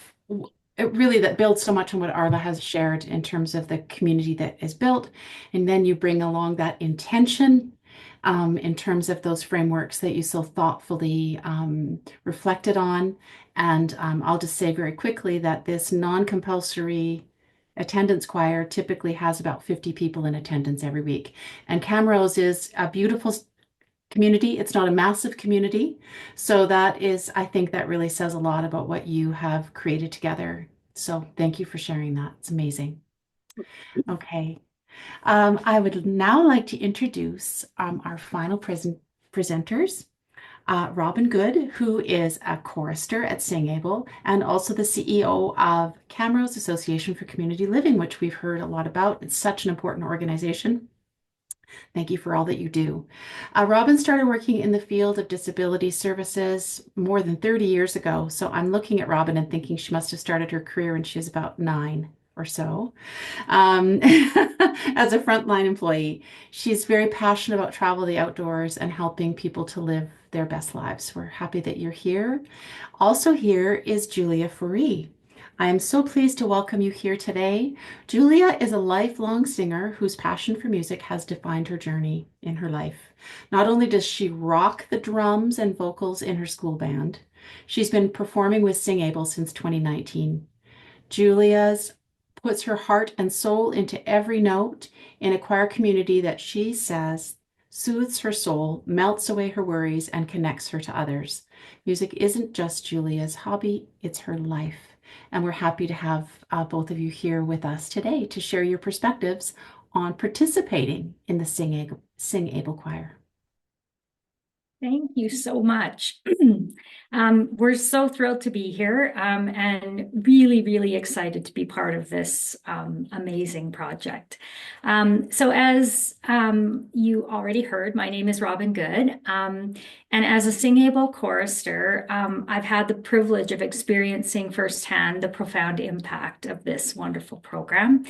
it, really, that builds so much on what Arla has shared in terms of the community that is built. And then you bring along that intention in terms of those frameworks that you so thoughtfully reflected on. And I'll just say very quickly that this non-compulsory attendance choir typically has about 50 people in attendance every week. And Camrose is a beautiful community. It's not a massive community. So that is, I think that really says a lot about what you have created together. So thank you for sharing that. It's amazing. Okay. I would now like to introduce our final presenters. Robin Good, who is a chorister at SingAble and also the CEO of Camrose Association for Community Living, which we've heard a lot about. It's such an important organization. Thank you for all that you do. Robin started working in the field of disability services more than 30 years ago. So I'm looking at Robin and thinking she must have started her career when she was about 9 or so as a frontline employee. She's very passionate about travel, the outdoors, and helping people to live their best lives. We're happy that you're here. Also here is Julia Fourie. I am so pleased to welcome you here today. Julia is a lifelong singer whose passion for music has defined her journey in her life. Not only does she rock the drums and vocals in her school band, she's been performing with SingAble since 2019. Julia's puts her heart and soul into every note in a choir community that she says soothes her soul, melts away her worries, and connects her to others. Music isn't just Julia's hobby, it's her life. And we're happy to have both of you here with us today to share your perspectives on participating in the SingAble choir. Thank you so much. We're so thrilled to be here and really, really excited to be part of this amazing project. So as you already heard, my name is Robin Good. And as a SingAble chorister, I've had the privilege of experiencing firsthand the profound impact of this wonderful program.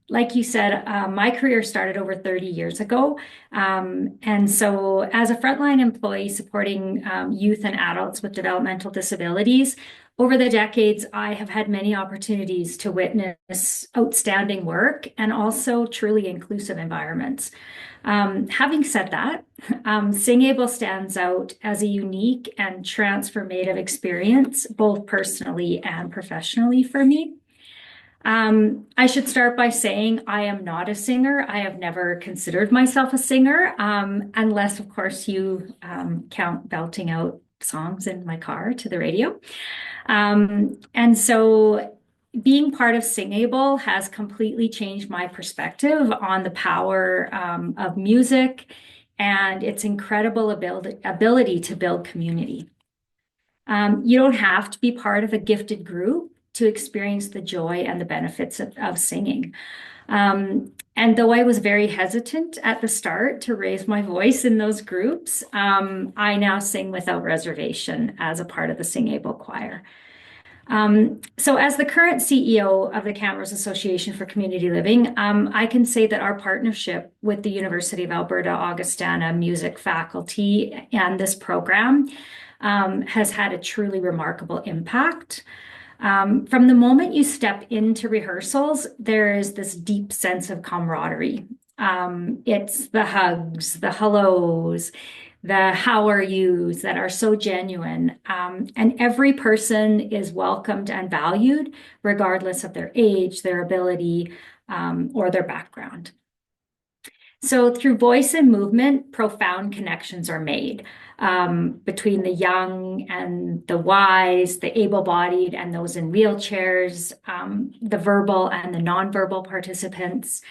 Like you said, my career started over 30 years ago. And so as a frontline employee supporting youth and adults with developmental disabilities, over the decades, I have had many opportunities to witness outstanding work and also truly inclusive environments. Having said that, SingAble stands out as a unique and transformative experience, both personally and professionally for me. I should start by saying I am not a singer. I have never considered myself a singer, unless, of course, you count belting out songs in my car to the radio. And so being part of SingAble has completely changed my perspective on the power of music and its incredible ability to build community. You don't have to be part of a gifted group to experience the joy and the benefits of singing. And though I was very hesitant at the start to raise my voice in those groups, I now sing without reservation as a part of the SingAble choir. So as the current CEO of the Camrose Association for Community Living, I can say that our partnership with the University of Alberta Augustana music faculty and this program has had a truly remarkable impact. From the moment you step into rehearsals, there is this deep sense of camaraderie. It's the hugs, the hellos, the how are yous that are so genuine. And every person is welcomed and valued, regardless of their age, their ability, or their background. So through voice and movement, profound connections are made between the young and the wise, the able-bodied and those in wheelchairs, the verbal and the nonverbal participants.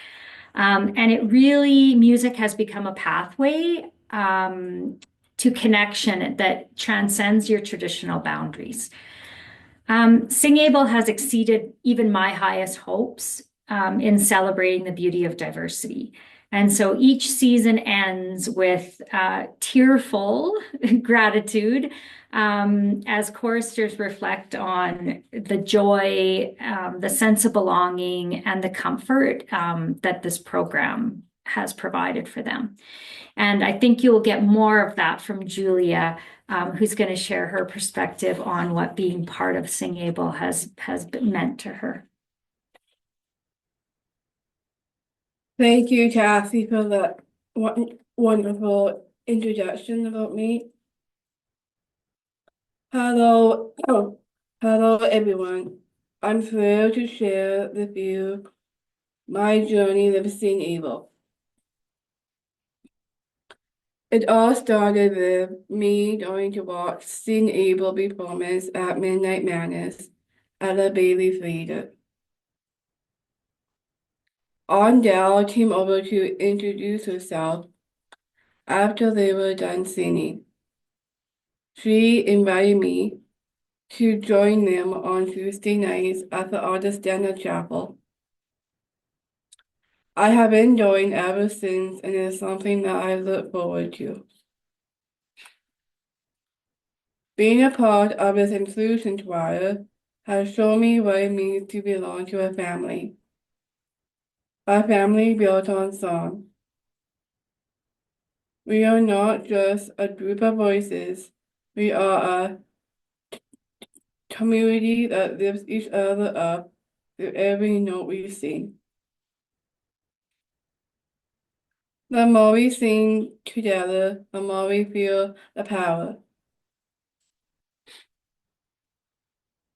And it really, music has become a pathway to connection that transcends your traditional boundaries. SingAble has exceeded even my highest hopes in celebrating the beauty of diversity. And so each season ends with tearful gratitude as choristers reflect on the joy, the sense of belonging, and the comfort that this program has provided for them. And I think you'll get more of that from Julia, who's going to share her perspective on what being part of SingAble has meant to her. Thank you, Kathy, for that wonderful introduction about me. Hello, hello everyone. I'm thrilled to share with you my journey with SingAble. It all started with me going to watch SingAble performance at Midnight Madness at the Bailey Theater. Ondell came over to introduce herself after they were done singing. She invited me to join them on Tuesday nights at the Augustana Chapel. I have been going ever since, and it's something that I look forward to. Being a part of this inclusion choir has shown me what it means to belong to a family built on song. We are not just a group of voices, we are a community that lifts each other up through every note we sing. The more we sing together, the more we feel the power.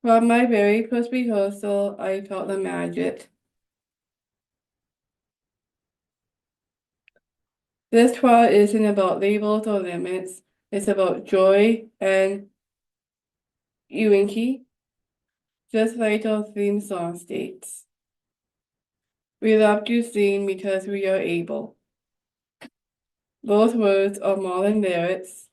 From my very first rehearsal, I felt the magic. This choir isn't about labels or limits. It's about joy and unity, just like our theme song states. We love to sing because we are able. Both words are more than lyrics.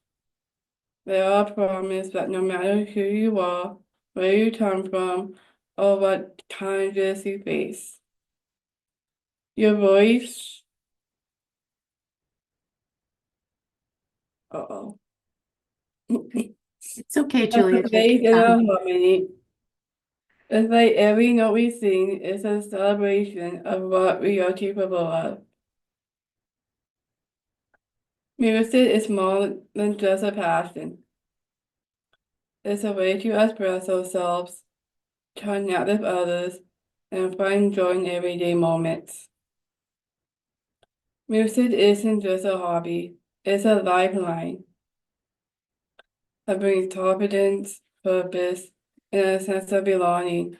They are a promise that no matter who you are, where you come from, or what challenges you face, your voice, It's okay, Julia. Take in your a time. harmony. It's like every note we sing is a celebration of what we are capable of. Music is more than just a passion. It's a way to express ourselves, connect with others, and find joy in everyday moments. Music isn't just a hobby, it's a lifeline that brings confidence, purpose, and a sense of belonging.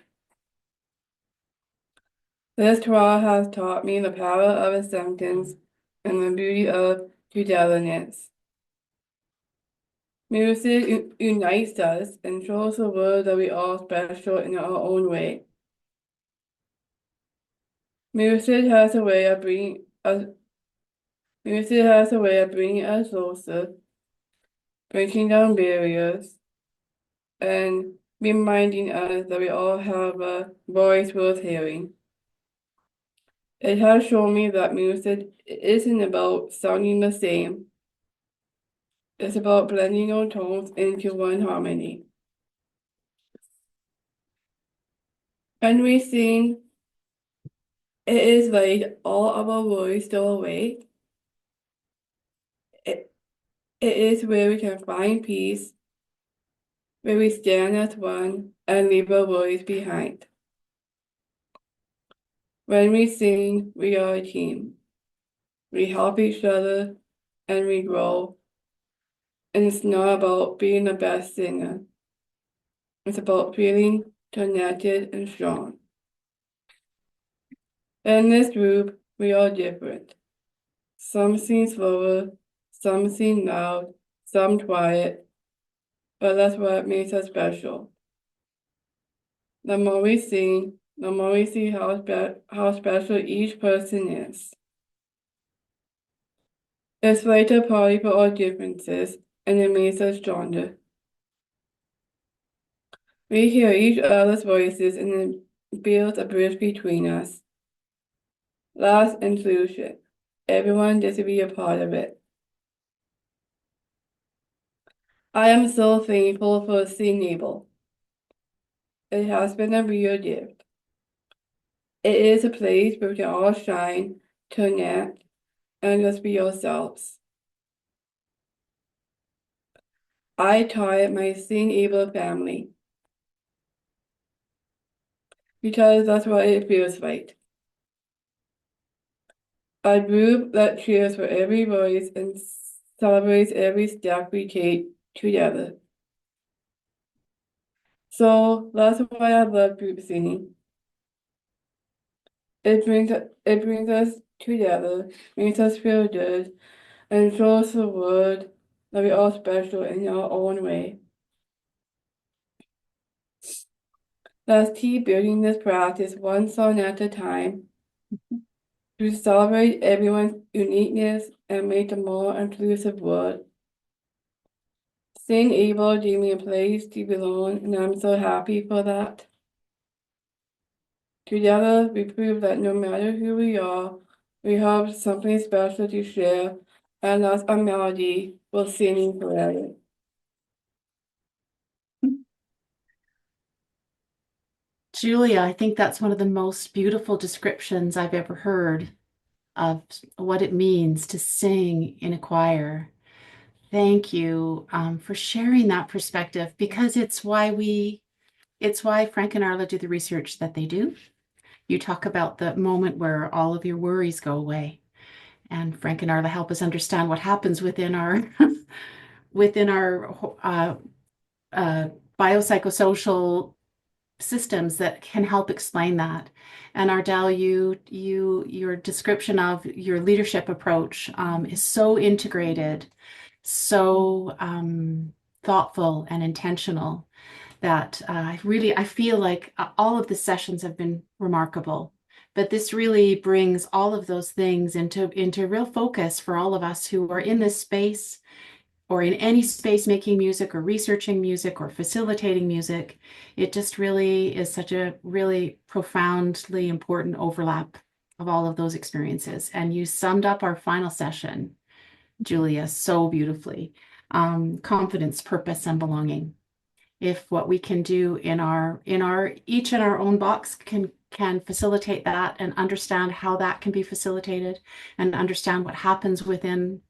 This trial has taught me the power of acceptance and the beauty of togetherness. Music unites us and shows the world that we are special in our own way. Music has a way of bringing us closer, breaking down barriers, and reminding us that we all have a voice worth hearing. It has shown me that music isn't about sounding the same. It's about blending our tones into one harmony. When we sing, it is like all of our worries go away. It is where we can find peace, where we stand as one and leave our worries behind. When we sing, we are a team. We help each other and we grow. And it's not about being the best singer. It's about feeling connected and strong. In this group, we are different. Some sing slower, some sing loud, some quiet, but that's what makes us special. The more we sing, the more we see how special each person is. It's like a party for our differences, and it makes us stronger. We hear each other's voices, and it builds a bridge between us. Last inclusion. Everyone gets to be a part of it. I am so thankful for SingWell. It has been a real gift. It is a place where we can all shine, connect, and just be ourselves. I taught it my SingWell family because that's what it feels like. A group that cheers for every voice and celebrates every step we take together. So that's why I love group singing. It brings us together, makes us feel good, and shows the world that we're all special in our own way. Let's keep building this practice one song at a time to celebrate everyone's uniqueness and make a more inclusive world. SingWell gave me a place to belong, and I'm so happy for that. Together, we prove that no matter who we are, we have something special to share, and that's a melody we'll sing forever. Julia, I think that's one of the most beautiful descriptions I've ever heard of what it means to sing in a choir. Thank you for sharing that perspective, because it's why Frank and Arla do the research that they do. You talk about the moment where all of your worries go away, and Frank and Arla help us understand what happens within our biopsychosocial systems that can help explain that. And Ardell, your description of your leadership approach is so integrated, so thoughtful and intentional, that I feel like all of the sessions have been remarkable. But this really brings all of those things into real focus for all of us who are in this space, or in any space making music or researching music or facilitating music. It just really is such a really profoundly important overlap of all of those experiences. And you summed up our final session, Julia, so beautifully. Confidence, purpose, and belonging. If what we can do each in our own box can facilitate that, and understand how that can be facilitated, and understand what happens within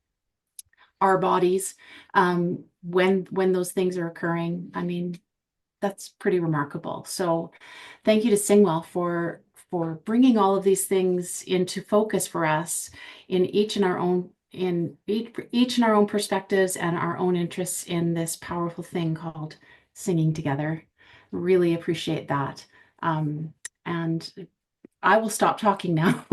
our bodies when those things are occurring, I mean, that's pretty remarkable. So thank you to SingWell for bringing all of these things into focus for us in each in our own perspectives and our own interests in this powerful thing called singing together. Really appreciate that. And I will stop talking now.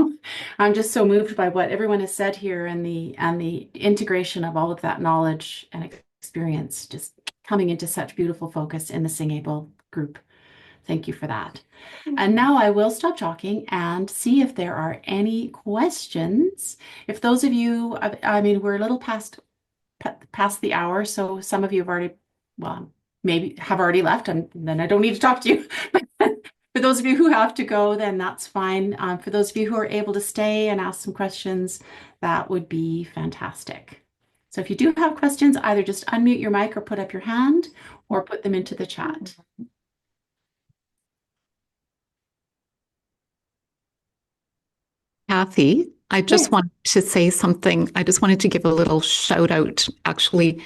I'm just so moved by what everyone has said here, and the integration of all of that knowledge and experience just coming into such beautiful focus in the SingWell group. Thank you for that. And now I will stop talking and see if there are any questions. If those of you, I mean, we're a little past the hour, so some of you have already, well, maybe have already left, and then I don't need to talk to you. For those of you who have to go, then that's fine. For those of you who are able to stay and ask some questions, that would be fantastic. So if you do have questions, either just unmute your mic or put up your hand, or put them into the chat. Kathy, I just Yes. wanted to say something. I just wanted to give a little shout out, actually,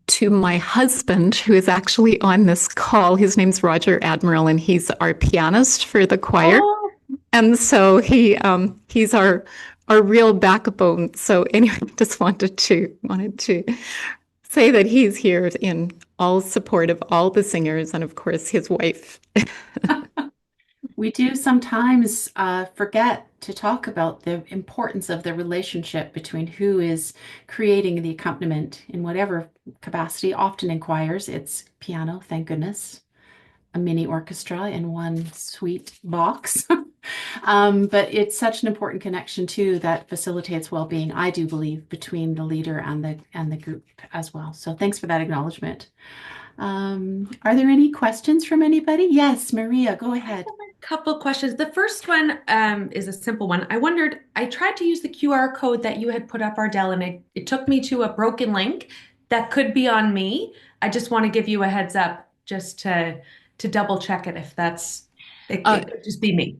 to my husband, who is actually on this call. His name's Roger Admiral, and he's our pianist for the choir. Oh, And so he's our real backbone. So anyway, just wanted to say that he's here in all support of all the singers, and of course his wife. We do sometimes forget to talk about the importance of the relationship between who is creating the accompaniment in whatever capacity, often in choirs. It's piano, thank goodness, a mini orchestra in one sweet box. But it's such an important connection too that facilitates well-being, I do believe, between the leader and the group as well. So thanks for that acknowledgement. Are there any questions from anybody? Yes, Maria, go ahead. Couple questions. The first one is a simple one. I wondered, I tried to use the QR code that you had put up, Ardell, and it took me to a broken link that could be on me. I just want to give you a heads up just to double check it if it could just be me.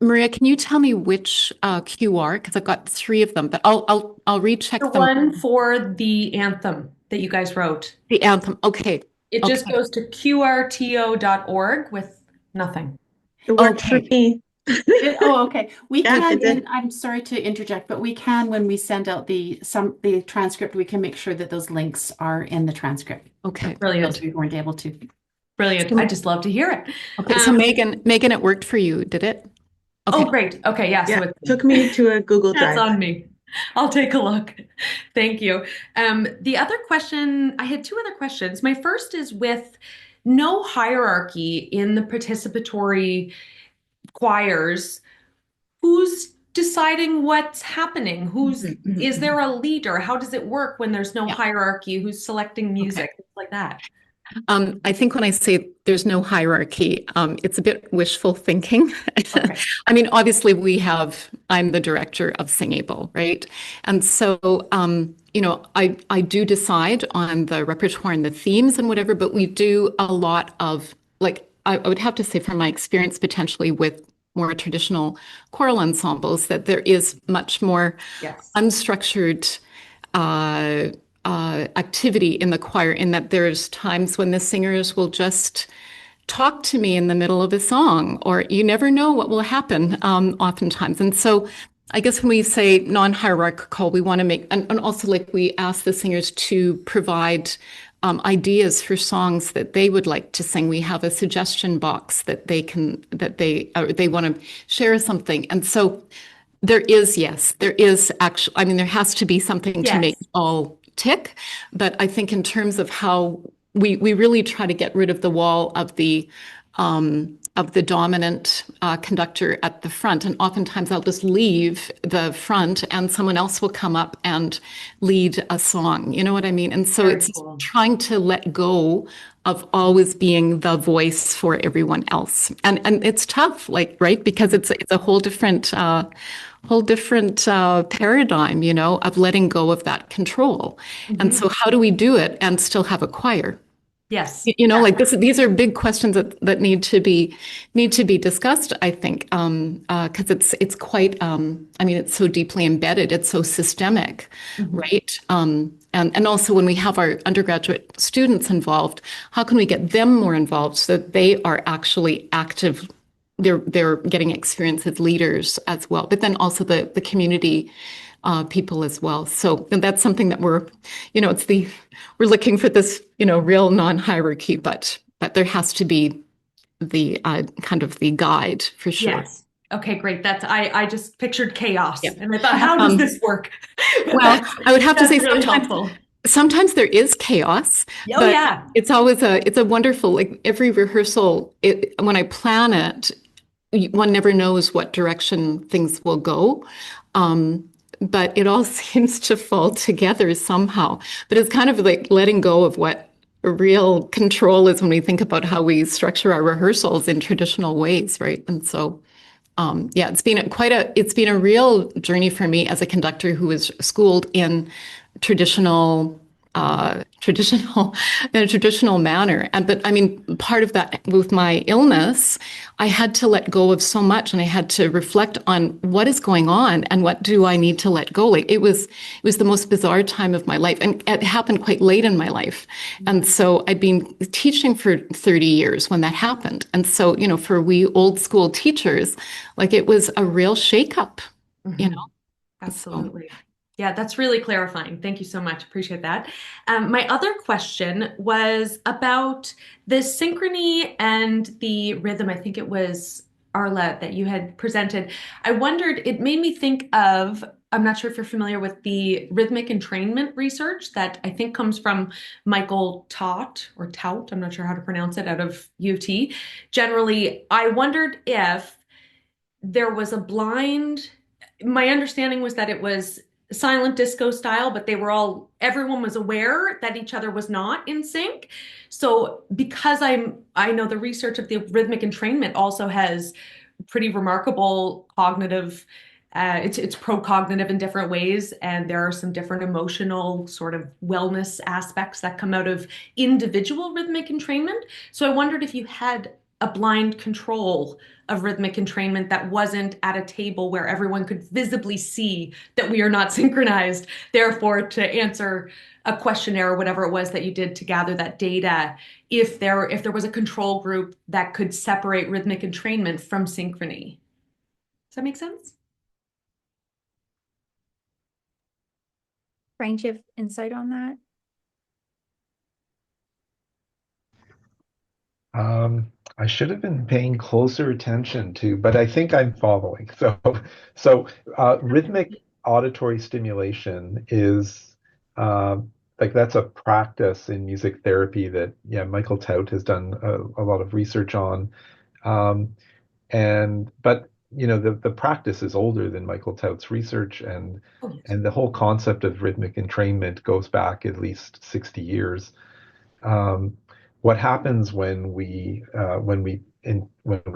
Maria, can you tell me which QR? Because I've got 3 of them, but I'll recheck The them. one for the anthem that you guys wrote. The anthem. Okay. It just goes to qrto.org with nothing. It worked for me. Oh, okay. We Yeah, can, it did. I'm sorry to interject, but we can, when we send out the transcript, we can make sure that those links are in the transcript. Okay. Brilliant. Those we weren't able to. Brilliant. I just love to hear it. Okay. So Megan, it worked for you, did it? Okay. Oh, great. Okay. Yeah. Yeah, So it took me to a Google that's Drive. on me. I'll take a look. Thank you. The other question, I had 2 other questions. My first is with no hierarchy in the participatory choirs, who's deciding what's happening? Is there a leader? How does it work when there's no hierarchy? Who's selecting music? Things like that. I think when I say there's no hierarchy, it's a bit wishful thinking. Okay. I mean, obviously I'm the director of SingAble, right? And so, I do decide on the repertoire and the themes and whatever, but we do a lot of, like, I would have to say from my experience potentially with more traditional choral ensembles, that there is much more unstructured activity in the choir, in that there's times when the singers will just talk to me in the middle of a song, or you never know what will happen oftentimes. And so I guess when we say non-hierarchical, we want to make, and also like we ask the singers to provide ideas for songs that they would like to sing. We have a suggestion box that they want to share something. And so there is actually, I mean, there has to be something to make it all tick. But I think in terms of how we really try to get rid of the wall of the dominant conductor at the front. And oftentimes I'll just leave the front and someone else will come up and lead a song. You know what I mean? And so it's trying to let go of always being the voice for everyone else. And it's tough, like, right? Because it's a whole different paradigm, of letting go of that control. And so how do we do it and still have a choir? Yes. Like these are big questions that need to be discussed, I think, because it's quite, it's so deeply embedded, it's so systemic, right? And also when we have our undergraduate students involved, how can we get them more involved so that they are actually active? They're getting experience as leaders as well, but then also the community people as well. So that's something that we're looking for this, real non-hierarchy, but there has to be the kind of the guide for sure. Yes. Okay, great. I just pictured chaos and I thought, how does this work? Well, I would have to say really sometimes there is chaos. Oh, but yeah. It's always it's a wonderful, like every rehearsal, when I plan it, one never knows what direction things will go. But it all seems to fall together somehow. But it's kind of like letting go of what real control is when we think about how we structure our rehearsals in traditional ways, right? And so, it's been a real journey for me as a conductor who was schooled in traditional traditional in a traditional manner. But I mean, part of that with my illness, I had to let go of so much, and I had to reflect on what is going on and what do I need to let go. Like it was the most bizarre time of my life, and it happened quite late in my life. And so I'd been teaching for 30 years when that happened. And so, for we old school teachers, like it was a real shakeup, you know. Absolutely. Yeah, that's really clarifying. Thank you so much. Appreciate that. My other question was about the synchrony and the rhythm. I think it was Arla that you had presented. I wondered, it made me think of, I'm not sure if you're familiar with the rhythmic entrainment research that I think comes from Michael Tout, I'm not sure how to pronounce it, out of U of T. Generally, I wondered if there was a blind, my understanding was that it was silent disco style, but everyone was aware that each other was not in sync. So because I know the research of the rhythmic entrainment also has pretty remarkable cognitive, it's pro-cognitive in different ways, and there are some different emotional sort of wellness aspects that come out of individual rhythmic entrainment. So I wondered if you had a blind control of rhythmic entrainment that wasn't at a table where everyone could visibly see that we are not synchronized. Therefore, to answer a questionnaire or whatever it was that you did to gather that data, if there was a control group that could separate rhythmic entrainment from synchrony. Does that make sense? Frank, do you have insight on that? I should have been paying closer attention to, but I think I'm following. So rhythmic auditory stimulation is like that's a practice in music therapy that Michael Tout has done a lot of research on. Um, but the practice is older than Michael Tout's research, Oh, yes. and the whole concept of rhythmic entrainment goes back at least 60 years. Um, what happens when we're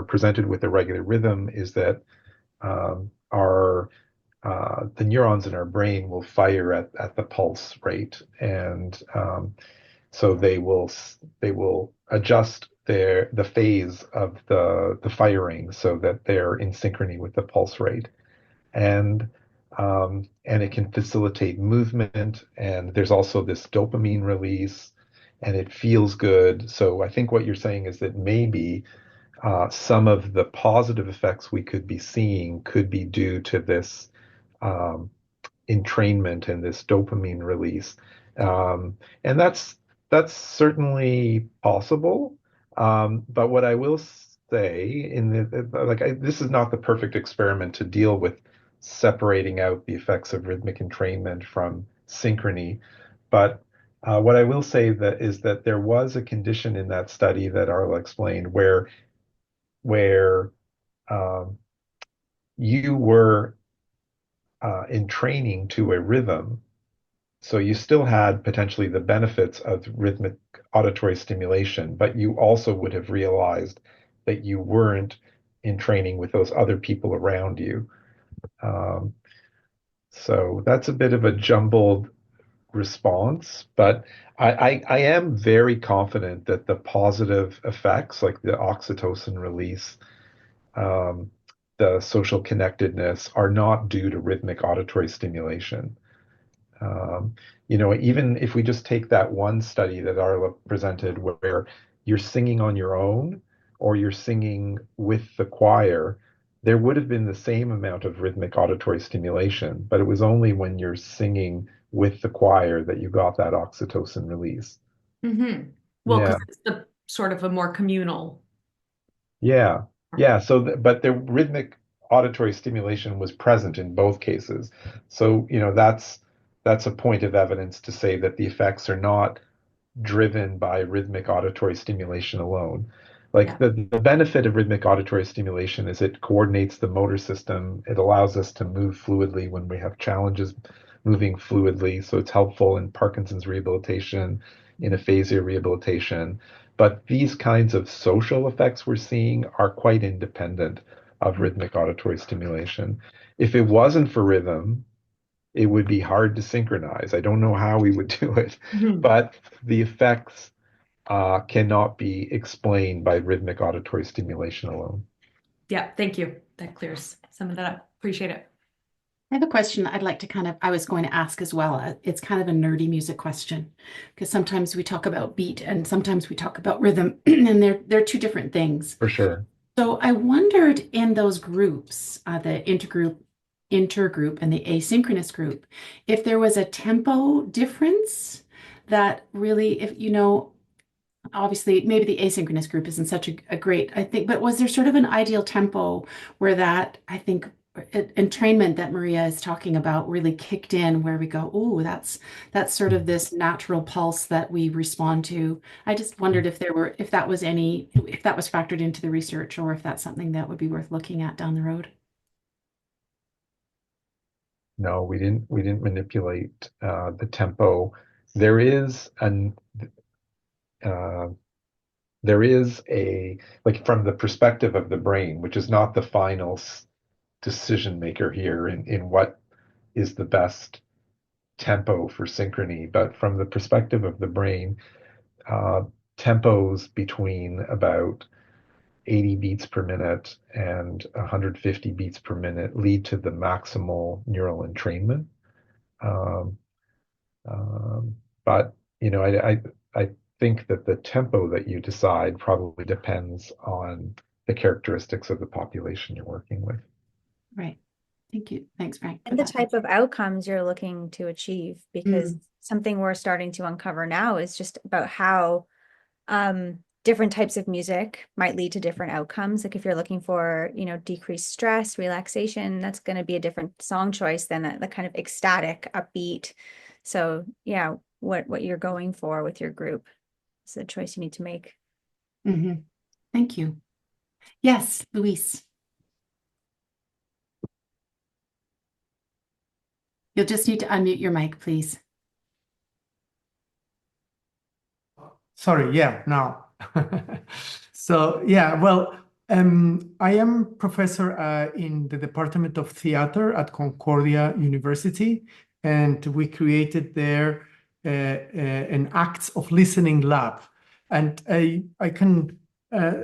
presented with a regular rhythm is that our the neurons in our brain will fire at the pulse rate, and so they will adjust the phase of the firing so that they're in synchrony with the pulse rate, and and it can facilitate movement. And there's also this dopamine release, and it feels good. So I think what you're saying is that maybe some of the positive effects we could be seeing could be due to this um, entrainment and this dopamine release. And that's certainly possible. But what I will say this is not the perfect experiment to deal with separating out the effects of rhythmic entrainment from synchrony. But what I will say that is that there was a condition in that study that Arla explained where um, you were in training to a rhythm. So you still had potentially the benefits of rhythmic auditory stimulation, but you also would have realized that you weren't in training with those other people around you. Um, so that's a bit of a jumbled response, but I am very confident that the positive effects, like the oxytocin release, um, the social connectedness, are not due to rhythmic auditory stimulation. Um, Even if we just take that one study that Arla presented where you're singing on your own or you're singing with the choir, there would have been the same amount of rhythmic auditory stimulation, but it was only when you're singing with the choir that you got that oxytocin release. Mm-hmm. Well, Yeah, because it's the sort of a more communal. yeah, yeah. But the rhythmic auditory stimulation was present in both cases. So, that's a point of evidence to say that the effects are not driven by rhythmic auditory stimulation alone. Like Yeah. the benefit of rhythmic auditory stimulation is it coordinates the motor system. It allows us to move fluidly when we have challenges moving fluidly. So it's helpful in Parkinson's rehabilitation, in aphasia rehabilitation. But these kinds of social effects we're seeing are quite independent of rhythmic auditory stimulation. If it wasn't for rhythm, it would be hard to synchronize. I don't know how we would do it, Mhm. but the effects cannot be explained by rhythmic auditory stimulation alone. Yeah, thank you. That clears some of that up. Appreciate it. I have a question I'd like to I was going to ask as well. It's kind of a nerdy music question because sometimes we talk about beat and sometimes we talk about rhythm, and they're two different things. For sure. So I wondered in those groups, the intergroup, and the asynchronous group, if there was a tempo difference that really, if obviously maybe the asynchronous group isn't such a great, I think, but was there sort of an ideal tempo where that, I think, entrainment that Maria is talking about really kicked in, where we go, oh, that's sort of this natural pulse that we respond to. I just wondered if that was factored into the research, or if that's something that would be worth looking at down the road. No, we didn't manipulate the tempo. There is a, like, from the perspective of the brain, which is not the final decision maker here in what is the best tempo for synchrony, but from the perspective of the brain, tempos between about 80 beats per minute and 150 beats per minute lead to the maximal neural entrainment. Um, but I think that the tempo that you decide probably depends on the characteristics of the population you're working with. Right. Thank you. Thanks, Frank. And the type of outcomes you're looking to achieve, because something we're starting to uncover now is just about how different types of music might lead to different outcomes. Like if you're looking for, decreased stress, relaxation, that's going to be a different song choice than the kind of ecstatic, upbeat. So yeah, what you're going for with your group is a choice you need to make. Mm-hmm. Thank you. Yes, Luis. You'll just need to unmute your mic, please. Sorry, yeah, now. So, yeah, well, I am professor in the Department of Theater at Concordia University, and we created there an Acts of Listening lab. And I can,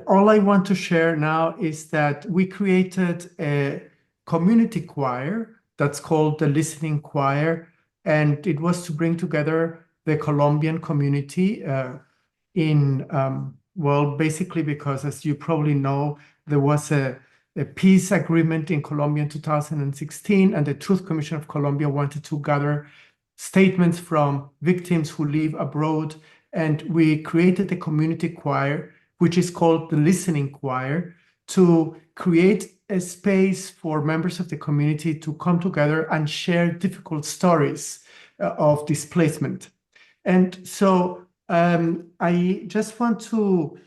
all I want to share now is that we created a community choir that's called the Listening Choir, and it was to bring together the Colombian community well, basically because, as you probably know, there was a peace agreement in Colombia in 2016, and the Truth Commission of Colombia wanted to gather statements from victims who live abroad. And we created a community choir, which is called the Listening Choir, to create a space for members of the community to come together and share difficult stories of displacement. And so I just want to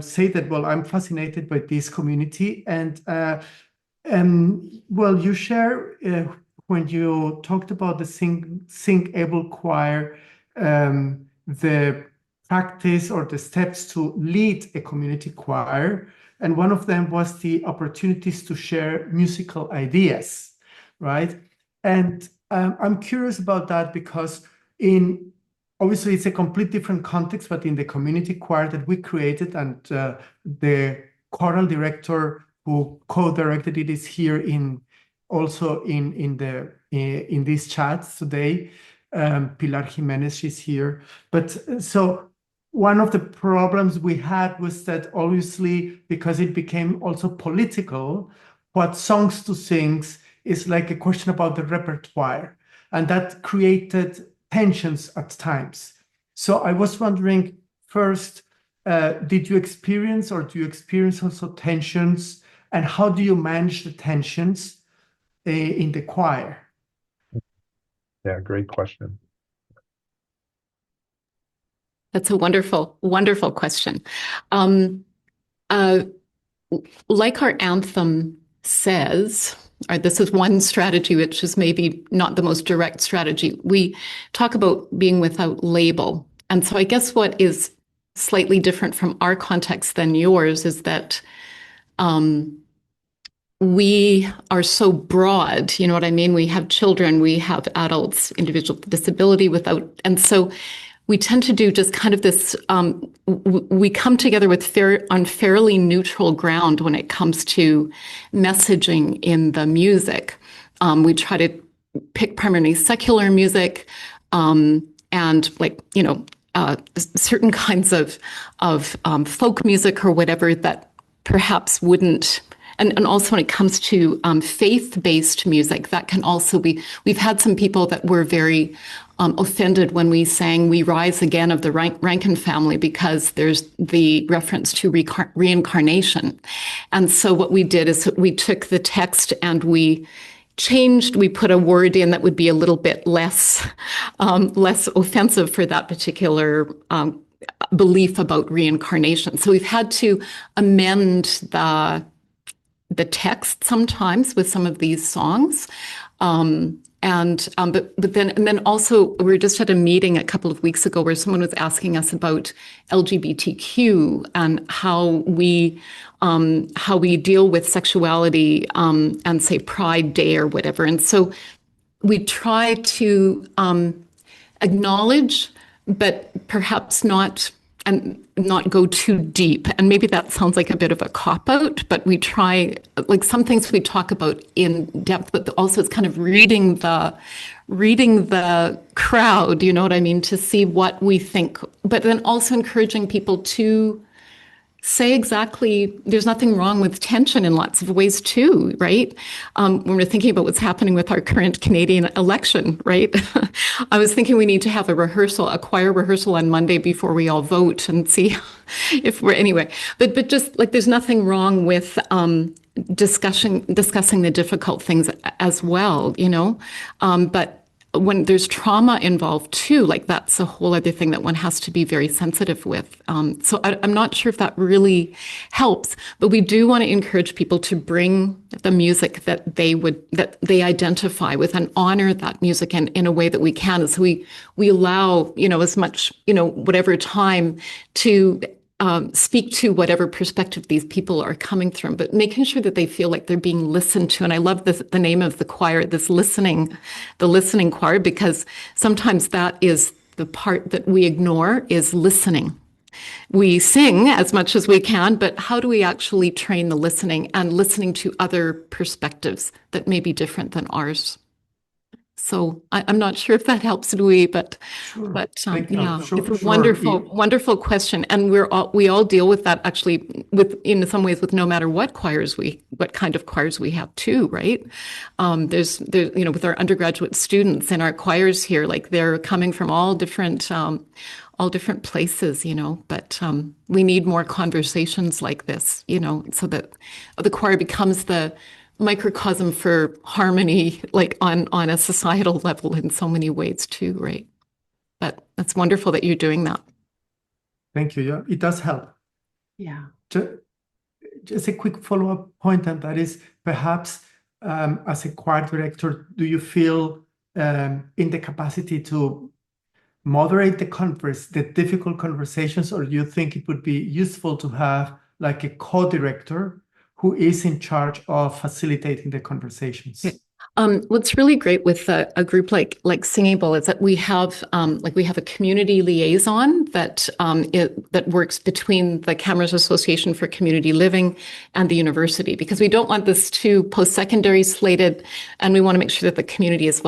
say that, well, I'm fascinated by this community. And well, you share, when you talked about the SingAble choir, the practice or the steps to lead a community choir. And one of them was the opportunities to share musical ideas, right? And I'm curious about that because obviously, it's a complete different context, but in the community choir that we created, and the choral director who co-directed it is here also in these chats today. Pilar Jimenez, she's here. But so one of the problems we had was that, obviously, because it became also political, what songs to sing is like a question about the repertoire, and that created tensions at times. So I was wondering, first, did you experience, or do you experience also tensions, and how do you manage the tensions in the choir? Yeah, great question. That's a wonderful, wonderful question. Like our anthem says, or this is one strategy, which is maybe not the most direct strategy. We talk about being without label. And so I guess what is slightly different from our context than yours is that we are so broad, you know what I mean? We have children, we have adults, individuals with disability without, and so we tend to do just kind of this, we come together with on fairly neutral ground when it comes to messaging in the music. We try to pick primarily secular music, and like, you know, certain kinds of folk music or whatever that perhaps wouldn't. And also when it comes to faith-based music, that can also be, we've had some people that were very offended when we sang We Rise Again of the Rankin Family, because there's the reference to reincarnation. And so what we did is we took the text and we put a word in that would be a little bit less offensive for that particular belief about reincarnation. So we've had to amend the text sometimes with some of these songs. But then also we were just at a meeting a couple of weeks ago where someone was asking us about LGBTQ and how we deal with sexuality, and say Pride Day or whatever. And so we try to acknowledge, but perhaps not go too deep. And maybe that sounds like a bit of a cop-out, but we try, like some things we talk about in depth, but also it's kind of reading the crowd, you know what I mean, to see what we think, but then also encouraging people to say exactly, there's nothing wrong with tension in lots of ways too, right? When we're thinking about what's happening with our current Canadian election, right? I was thinking we need to have a choir rehearsal on Monday before we all vote and see if we're, anyway. But just like there's nothing wrong with discussing the difficult things as well, you know? But when there's trauma involved too, like that's a whole other thing that one has to be very sensitive with. So I'm not sure if that really helps, but we do want to encourage people to bring the music that they identify with and honor that music in a way that we can. So we allow, you know, as much, you know, whatever time to speak to whatever perspective these people are coming from, but making sure that they feel like they're being listened to. And I love the name of the choir, the listening choir, because sometimes that is the part that we ignore, is listening. We sing as much as we can, but how do we actually train the listening and listening to other perspectives that may be different than ours? So I'm not sure if that helps, Louis, but yeah, it's a wonderful question, and we all deal with that actually, in some ways, with no matter what kind of choirs we have too, right? There's you know, with our undergraduate students and our choirs here, like they're coming from all different places, you know. But we need more conversations like this, you know, so that the choir becomes the microcosm for harmony, like on a societal level in so many ways too, right? But that's wonderful that you're doing that. Thank you. Yeah, it does help. Yeah. Just a quick follow-up point, and that is perhaps as a choir director, do you feel in the capacity to moderate the difficult conversations, or do you think it would be useful to have like a co-director who is in charge of facilitating the conversations? Okay. What's really great with a group like SingWell is that we have a community liaison that works between the Cameras Association for Community Living and the university, because we don't want this too post-secondary slated, and we want to make sure that the community is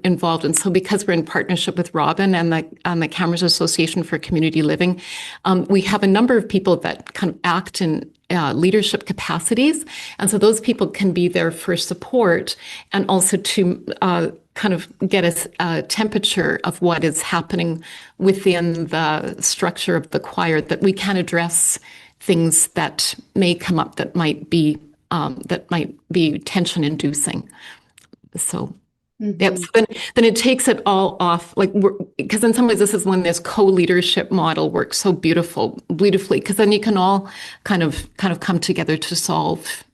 involved. And so, because we're in partnership with Robin and the Cameras Association for Community Living, we have a number of people that kind of act in leadership capacities. And so those people can be there for support and also to kind of get a temperature of what is happening within the structure of the choir, that we can address things that may come up that might be tension inducing. So yep. So then it takes it all off, like, because in some ways this is when this co-leadership model works so beautifully, because then you can all kind of come together to solve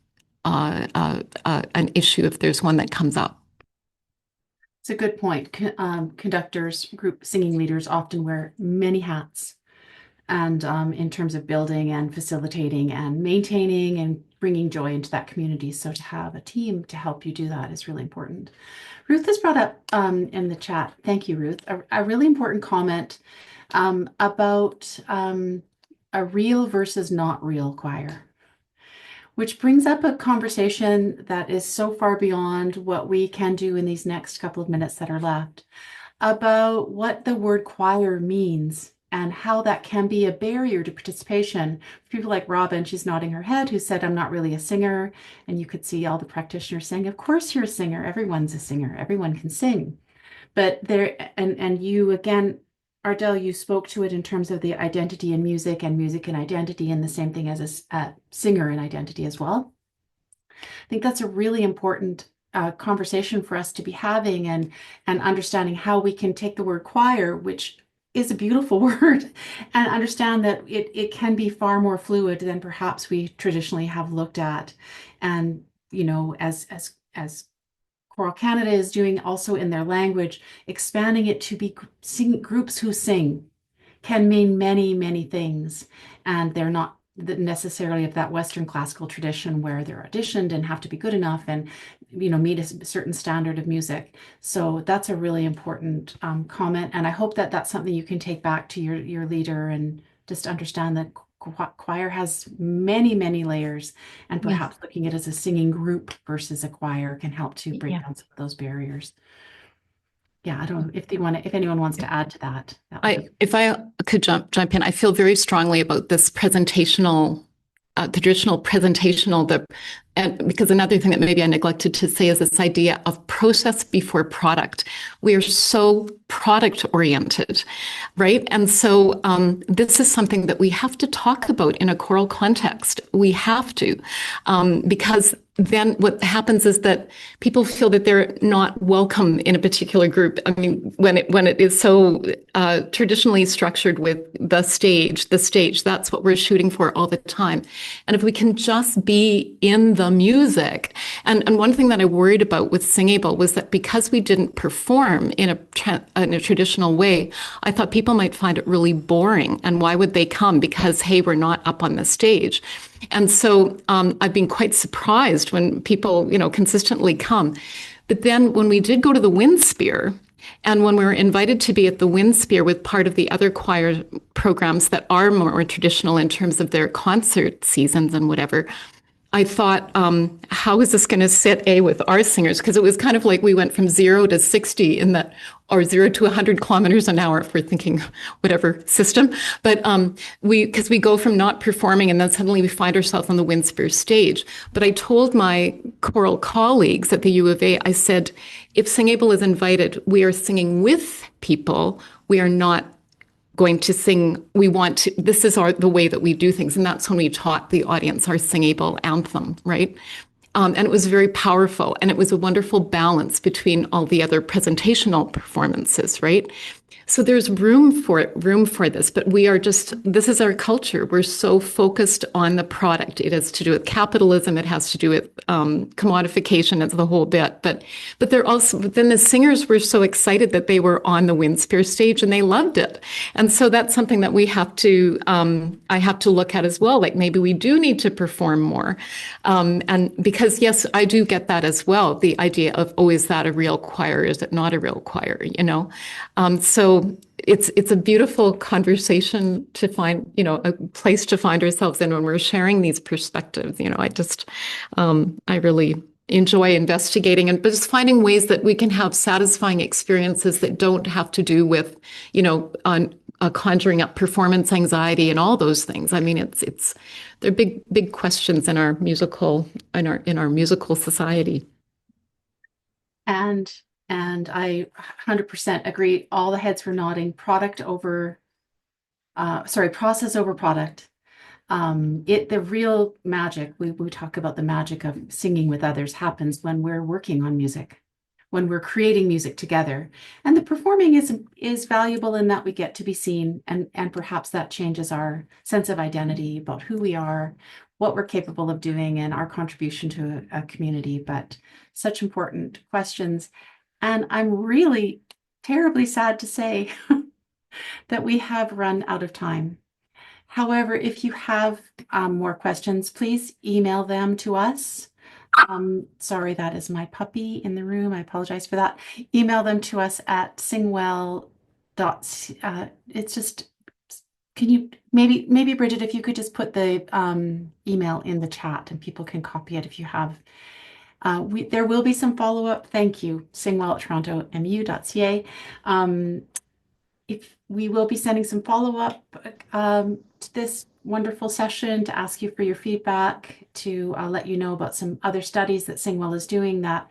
an issue if there's one that comes up. It's a good point. Conductors, group singing leaders often wear many hats. and in terms of building and facilitating and maintaining and bringing joy into that community. So to have a team to help you do that is really important. Ruth has brought up in the chat, thank you, Ruth, a really important comment about a real versus not real choir, which brings up a conversation that is so far beyond what we can do in these next couple of minutes that are left, about what the word choir means and how that can be a barrier to participation. People like Robin, she's nodding her head, who said, I'm not really a singer. And you could see all the practitioners saying, of course you're a singer. Everyone's a singer. Everyone can sing. But there, and you again, Ardell, you spoke to it in terms of the identity in music and music and identity, and the same thing as a singer and identity as well. I think that's a really important conversation for us to be having, and understanding how we can take the word choir, which is a beautiful word, and understand that it can be far more fluid than perhaps we traditionally have looked at. And, you know, as Choral Canada is doing also in their language, expanding it to be groups who sing can mean many, many things. And they're not necessarily of that Western classical tradition where they're auditioned and have to be good enough and, you know, meet a certain standard of music. So that's a really important comment. And I hope that that's something you can take back to your leader, and just understand that choir has many, many layers, and perhaps looking at it as a singing group versus a choir can help to break down some of those barriers. Yeah, I don't know if anyone wants to add to that. If I could jump in, I feel very strongly about this presentational, traditional presentational, and because another thing that maybe I neglected to say is this idea of process before product. We are so product oriented, right? And so this is something that we have to talk about in a choral context. We have to, because then what happens is that people feel that they're not welcome in a particular group. I mean, when it is so traditionally structured with the stage, that's what we're shooting for all the time. And if we can just be in the music, and one thing that I worried about with SingAble was that because we didn't perform in a traditional way, I thought people might find it really boring. And why would they come? Because, hey, we're not up on the stage. And so I've been quite surprised when people, you know, consistently come. But then when we did go to the Windspear, and when we were invited to be at the Windspear with part of the other choir programs that are more traditional in terms of their concert seasons and whatever, I thought, how is this going to sit with our singers? Because it was kind of like we went from 0 to 60 in that, or 0 to 100 kilometers an hour, if we're thinking whatever system. But because we go from not performing and then suddenly we find ourselves on the Windspear stage. But I told my choral colleagues at the U of A, I said, if SingAble is invited, we are singing with people. We are not going to sing. We want to, this is the way that we do things. And that's when we taught the audience our SingAble anthem, right? And it was very powerful. And it was a wonderful balance between all the other presentational performances, right? So there's room for this, but this is our culture. We're so focused on the product. It has to do with capitalism. It has to do with commodification. It's the whole bit. But then the singers were so excited that they were on the Windspear stage and they loved it. And so that's something that we have to, I have to look at as well. Like maybe we do need to perform more. And because yes, I do get that as well. The idea of, oh, is that a real choir? Is it not a real choir? You know? So it's a beautiful conversation to find, you know, a place to find ourselves in when we're sharing these perspectives. You know, I really enjoy investigating and just finding ways that we can have satisfying experiences that don't have to do with, you know, conjuring up performance anxiety and all those things. I mean, they're big questions in our musical society. And I 100% agree. All the heads were nodding. Process over product. The real magic, we talk about the magic of singing with others, happens when we're working on music, when we're creating music together. And the performing is valuable in that we get to be seen, and perhaps that changes our sense of identity about who we are, what we're capable of doing, and our contribution to a community. But such important questions. And I'm really terribly sad to say that we have run out of time. However, if you have more questions, please email them to us. Sorry, that is my puppy in the room. I apologize for that. Email them to us at SingWell. It's just, can you maybe Bridget, if you could just put the email in the chat and people can copy it if you have. There will be some follow-up. Thank you, singwell@torontomu.ca. If we will be sending some follow-up to this wonderful session to ask you for your feedback, to let you know about some other studies that SingWell is doing that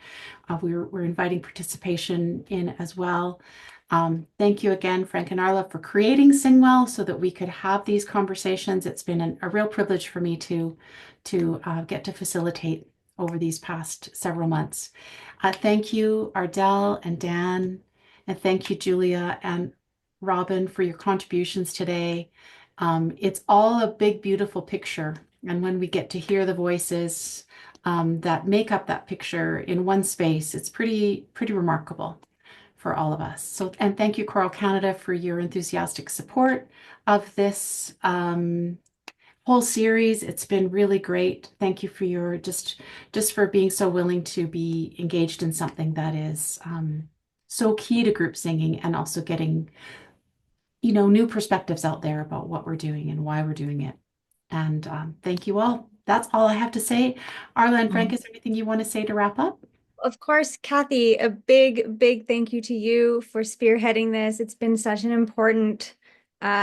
we're inviting participation in as well. Thank you again, Frank and Arla, for creating SingWell so that we could have these conversations. It's been a real privilege for me to get to facilitate over these past several months. Thank you, Ardell and Dan, and thank you, Julia and Robin, for your contributions today. It's all a big, beautiful picture. And when we get to hear the voices that make up that picture in one space, it's pretty remarkable for all of us. So, and thank you, Choral Canada, for your enthusiastic support of this whole series. It's been really great. Thank you for your just for being so willing to be engaged in something that is so key to group singing, and also getting new perspectives out there about what we're doing and why we're doing it. And thank you all. That's all I have to say. Arla and Frank, is there anything you want to say to wrap up? Of course, Kathy, a big thank you to you for spearheading this. It's been such an important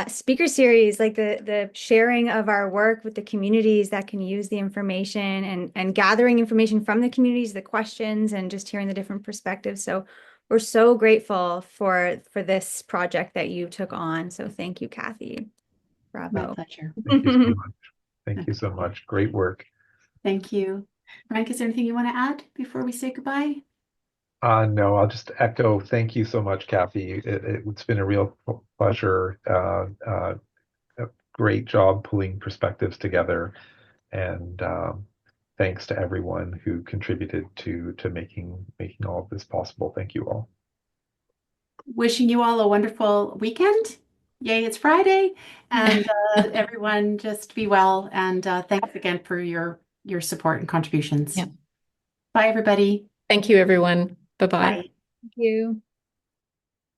speaker series, like the sharing of our work with the communities that can use the information, and gathering information from the communities, the questions, and just hearing the different perspectives. So we're so grateful for this project that you took on. So thank you, Kathy. Bravo. My pleasure. Thank you so much. Thank you so much. Great work. Thank you. Frank, is there anything you want to add before we say goodbye? No, I'll just echo. Thank you so much, Kathy. It's been a real pleasure. A great job pulling perspectives together, and thanks to everyone who contributed to making all of this possible. Thank you all. Wishing you all a wonderful weekend. Yay, it's Friday. And everyone just be well. And thanks again for your support and contributions. Yeah. Bye, everybody. Thank you, everyone. Bye-bye. Bye. Thank you.